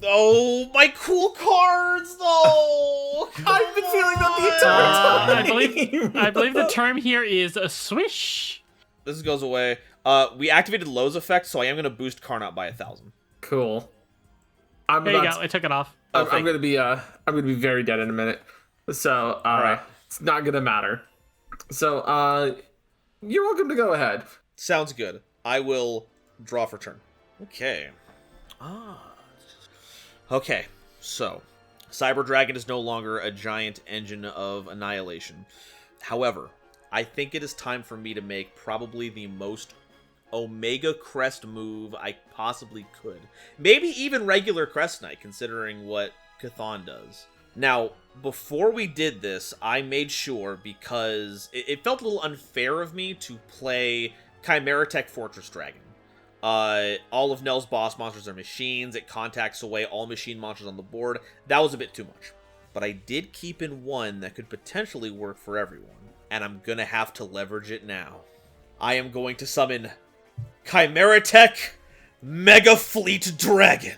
Oh, my cool cards, though! I've been feeling that the entire time. I believe the term here is a swish. This goes away. We activated Lowe's effect, so I am going to boost Karnot by 1,000. Cool. There you go. I took it off. I'm gonna be very dead in a minute. So Alright. It's not gonna matter. So you're welcome to go ahead. Sounds good. I will draw for turn. Okay. Okay, so Cyber Dragon is no longer a giant engine of annihilation. However, I think it is time for me to make probably the most Omega Crest move I possibly could. Maybe even regular Crest Knight, considering what Chthon does. Now, before we did this, I made sure, because it felt a little unfair of me to play Chimera Tech Fortress Dragon. All of Nel's boss monsters are machines. It contacts away all machine monsters on the board. That was a bit too much. But I did keep in one that could potentially work for everyone. And I'm gonna have to leverage it now. I am going to summon Chimera Tech Mega Fleet Dragon.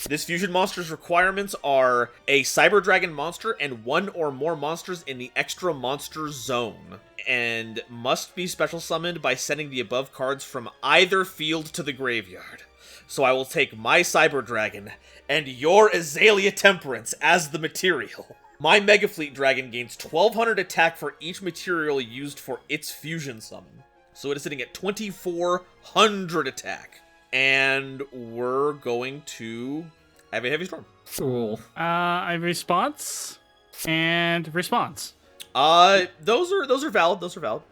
This fusion monster's requirements are a Cyber Dragon monster and one or more monsters in the extra monster zone, and must be special summoned by sending the above cards from either field to the graveyard. So I will take my Cyber Dragon and your Azalea Temperance as the material. My Mega Fleet Dragon gains 1200 attack for each material used for its fusion summon. So it is sitting at 2400 attack. And we're going to have a heavy storm. Cool. I response and response. Those are valid. Those are valid.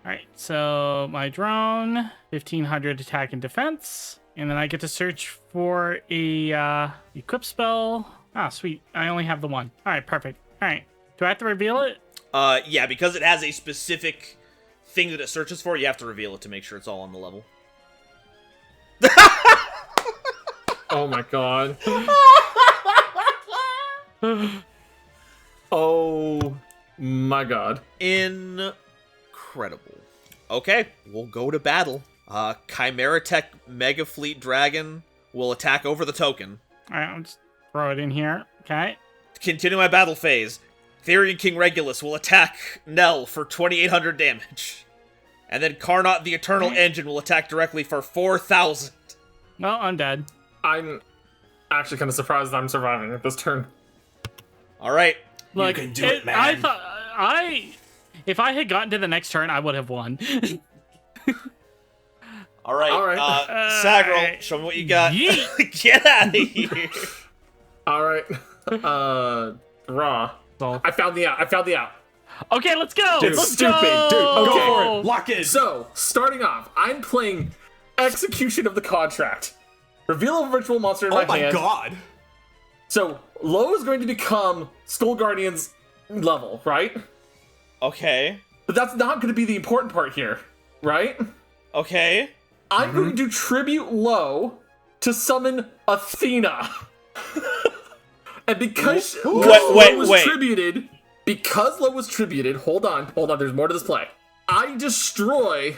All right, so my drone, 1500 attack and defense, and then I get to search for a equip spell. Ah, sweet. I only have the one. All right, perfect. All right, do I have to reveal it? Yeah, because it has a specific thing that it searches for, you have to reveal it to make sure it's all on the level. Oh my god. Oh my god. Incredible. Okay, we'll go to battle. Chimera Tech Mega Fleet Dragon will attack over the token. All right, I'll just throw it in here. Okay. To continue my battle phase, Therian King Regulus will attack Nel for 2800 damage. And then Carnot the Eternal Engine will attack directly for 4000. Well, I'm dead. I'm actually kind of surprised that I'm surviving at this turn. Alright. Look, you can do it, man. I thought if I had gotten to the next turn, I would have won. Alright. Alright. Sagrell, show me what you got. Yeet. Get out of here. Alright. Raw. So- I found the out. Okay, let's go. Dude, let's stupid. go. Dude, okay. Go for it. Lock in. So, starting off, I'm playing Execution of the Contract. Reveal a virtual monster in Oh my my hand. god. So, Lo is going to become Skull Guardian's level, right? Okay. But that's not going to be the important part here, right? Okay. I'm going to tribute Lo to summon Athena. And because Lo was tributed, hold on, there's more to this play. I destroy,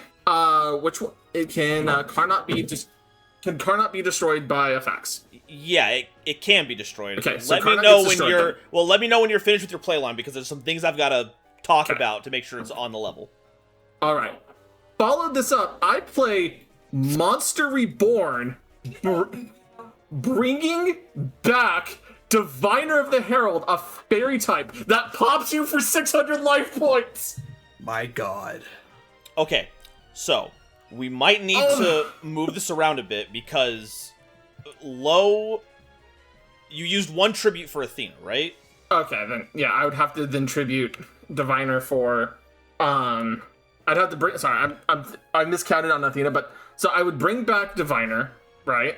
which one? It can, Carnot be destroyed by effects? Yeah, it can be destroyed. Okay, so let me Carnot know gets when destroyed let me know when you're finished with your playline, because there's some things I've got to talk about to make sure it's on the level. Alright. Follow this up. I play Monster Reborn, bringing back Diviner of the Herald, a fairy type that pops you for 600 life points. My god. Okay, so we might need to move this around a bit, because Lo, you used one tribute for Athena, right? Okay, then yeah, I would have to then tribute Diviner for I'd have to bring I miscounted on Athena, but so I would bring back Diviner, right?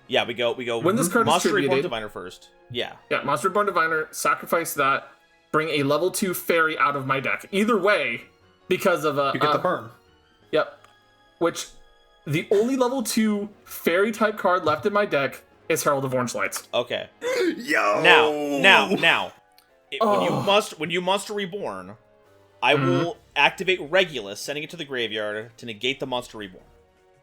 Yeah, we go When this card is Monster Reborn tributed- Diviner first. Yeah. Yeah, Monster Reborn Diviner, sacrifice that, bring a level 2 fairy out of my deck. Either way, because of You get the burn. Yep. Which, the only level 2 fairy type card left in my deck is Herald of Orange Lights. Okay. Yo. Now. When you Monster Reborn, I will activate Regulus, sending it to the graveyard to negate the Monster Reborn.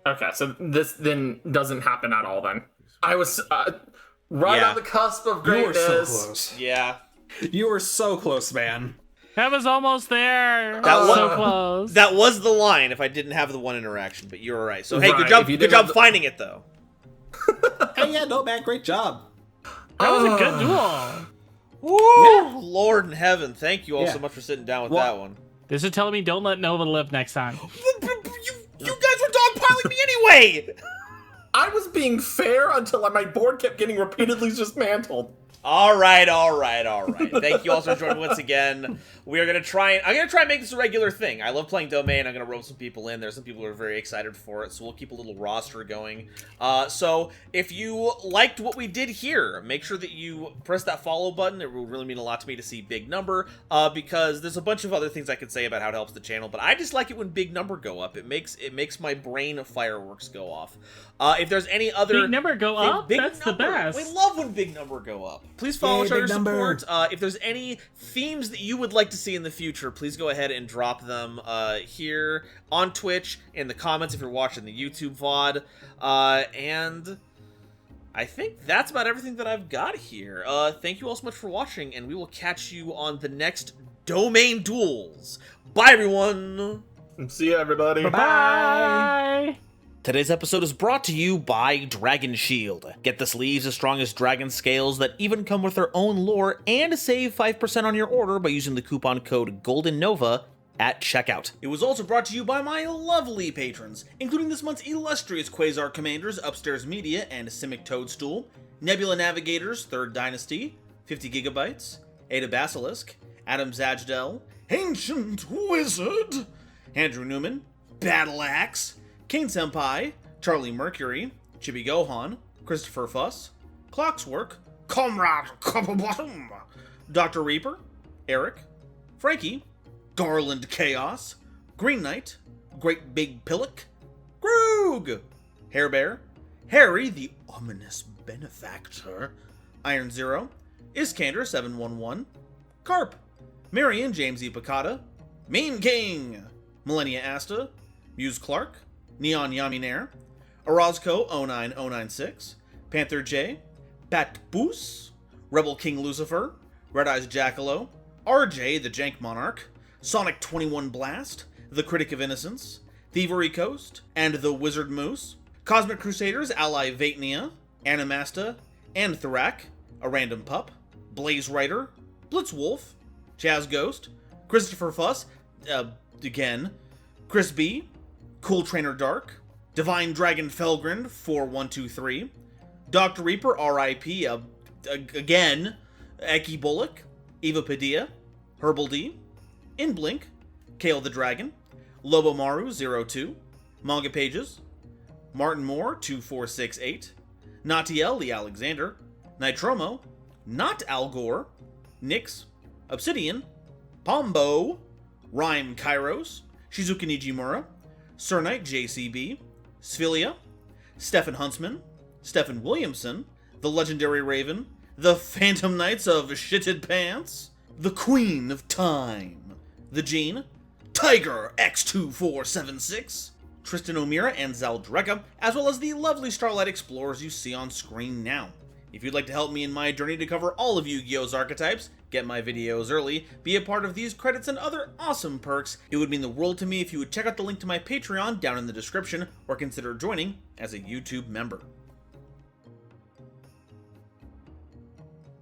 Okay, so this then doesn't happen at all then. I was right Yeah. on the cusp of You were greatness. so close. Yeah. You were so close, man. That was almost there. That was- so close. That was the line if I didn't have the one interaction, but you're right. So hey, Right, good job. if you Good didn't job have the- finding it though. Hey, yeah, no, man, great job. That was a good duel. Woo! Lord in heaven, thank you all Yeah. so much for sitting down with Well- that one. This is telling me don't let Nova live next time. You guys were dogpiling me anyway. I was being fair until my board kept getting repeatedly dismantled. All right. Thank you all for joining once again. I'm gonna try and make this a regular thing. I love playing Domain. I'm gonna rope some people in. There's some people who are very excited for it, so we'll keep a little roster going. So if you liked what we did here, make sure that you press that follow button. It will really mean a lot to me to see big number, because there's a bunch of other things I could say about how it helps the channel, but I just like it when big number go up. It makes my brain fireworks go off. If there's any other Big number go up? That's the best. We love when big number go up. Please follow Charcter support. If there's any themes that you would like to see in the future, please go ahead and drop them here on Twitch, in the comments if you're watching the YouTube VOD. And I think that's about everything that I've got here. Thank you all so much for watching, and we will catch you on the next Domain Duels. Bye, everyone! See ya, everybody. Bye! Today's episode is brought to you by Dragon Shield. Get the sleeves as strong as dragon scales that even come with their own lore, and save 5% on your order by using the coupon code GoldenNova at checkout. It was also brought to you by my lovely patrons, including this month's illustrious Quasar Commanders, Upstairs Media, and Simic Toadstool, Nebula Navigators, 3rd Dynasty, 50 Gigabytes, Ada Basilisk, Adam Zajdel, Ancient Wizard, Andrew Newman, Battle Axe, Kane Senpai, Charlie Mercury, Chibi Gohan, Christopher Fuss, Clockswork, Comrade Copperbottom, Dr. Reaper, Eric, Frankie, Garland Chaos, Green Knight, Great Big Pillock, Groog, Hair Bear, Harry the Ominous Benefactor, Iron Zero, Iskander 711, Carp, Marion James E. Picata, Meme King, Millennia Asta, Muse Clark, Neon Yaminair, Orozco 09096, Panther J, Bat Boos, Rebel King Lucifer, Red Eyes Jackalow, RJ the Jank Monarch, Sonic 21 Blast, The Critic of Innocence, Thievery Coast, and The Wizard Moose, Cosmic Crusaders Ally Vatnia, Animasta, Anthorak, A Random Pup, Blaze Rider, Blitzwolf, Chaz Ghost, Christopher Fuss, again, Chris B, Cool Trainer Dark, Divine Dragon Felgrind 4123, Dr. Reaper RIP, again, Eki Bullock, Eva Padilla, Herbal D, Inblink, Kale the Dragon, Lobomaru 02, Manga Pages, Martin Moore 2468, Natiel Lee Alexander, Nitromo, Not Al Gore, Nyx, Obsidian, Pombo, Rhyme Kairos, Shizuka Nijimura, Sir Knight JCB, Sphilia, Stephen Huntsman, Stephen Williamson, The Legendary Raven, The Phantom Knights of Shitted Pants, The Queen of Time, The Gene, Tiger X2476, Tristan O'Meara and Zaldreka, as well as the lovely Starlight Explorers you see on screen now. If you'd like to help me in my journey to cover all of Yu-Gi-Oh's archetypes, get my videos early, be a part of these credits and other awesome perks, it would mean the world to me if you would check out the link to my Patreon down in the description, or consider joining as a YouTube member.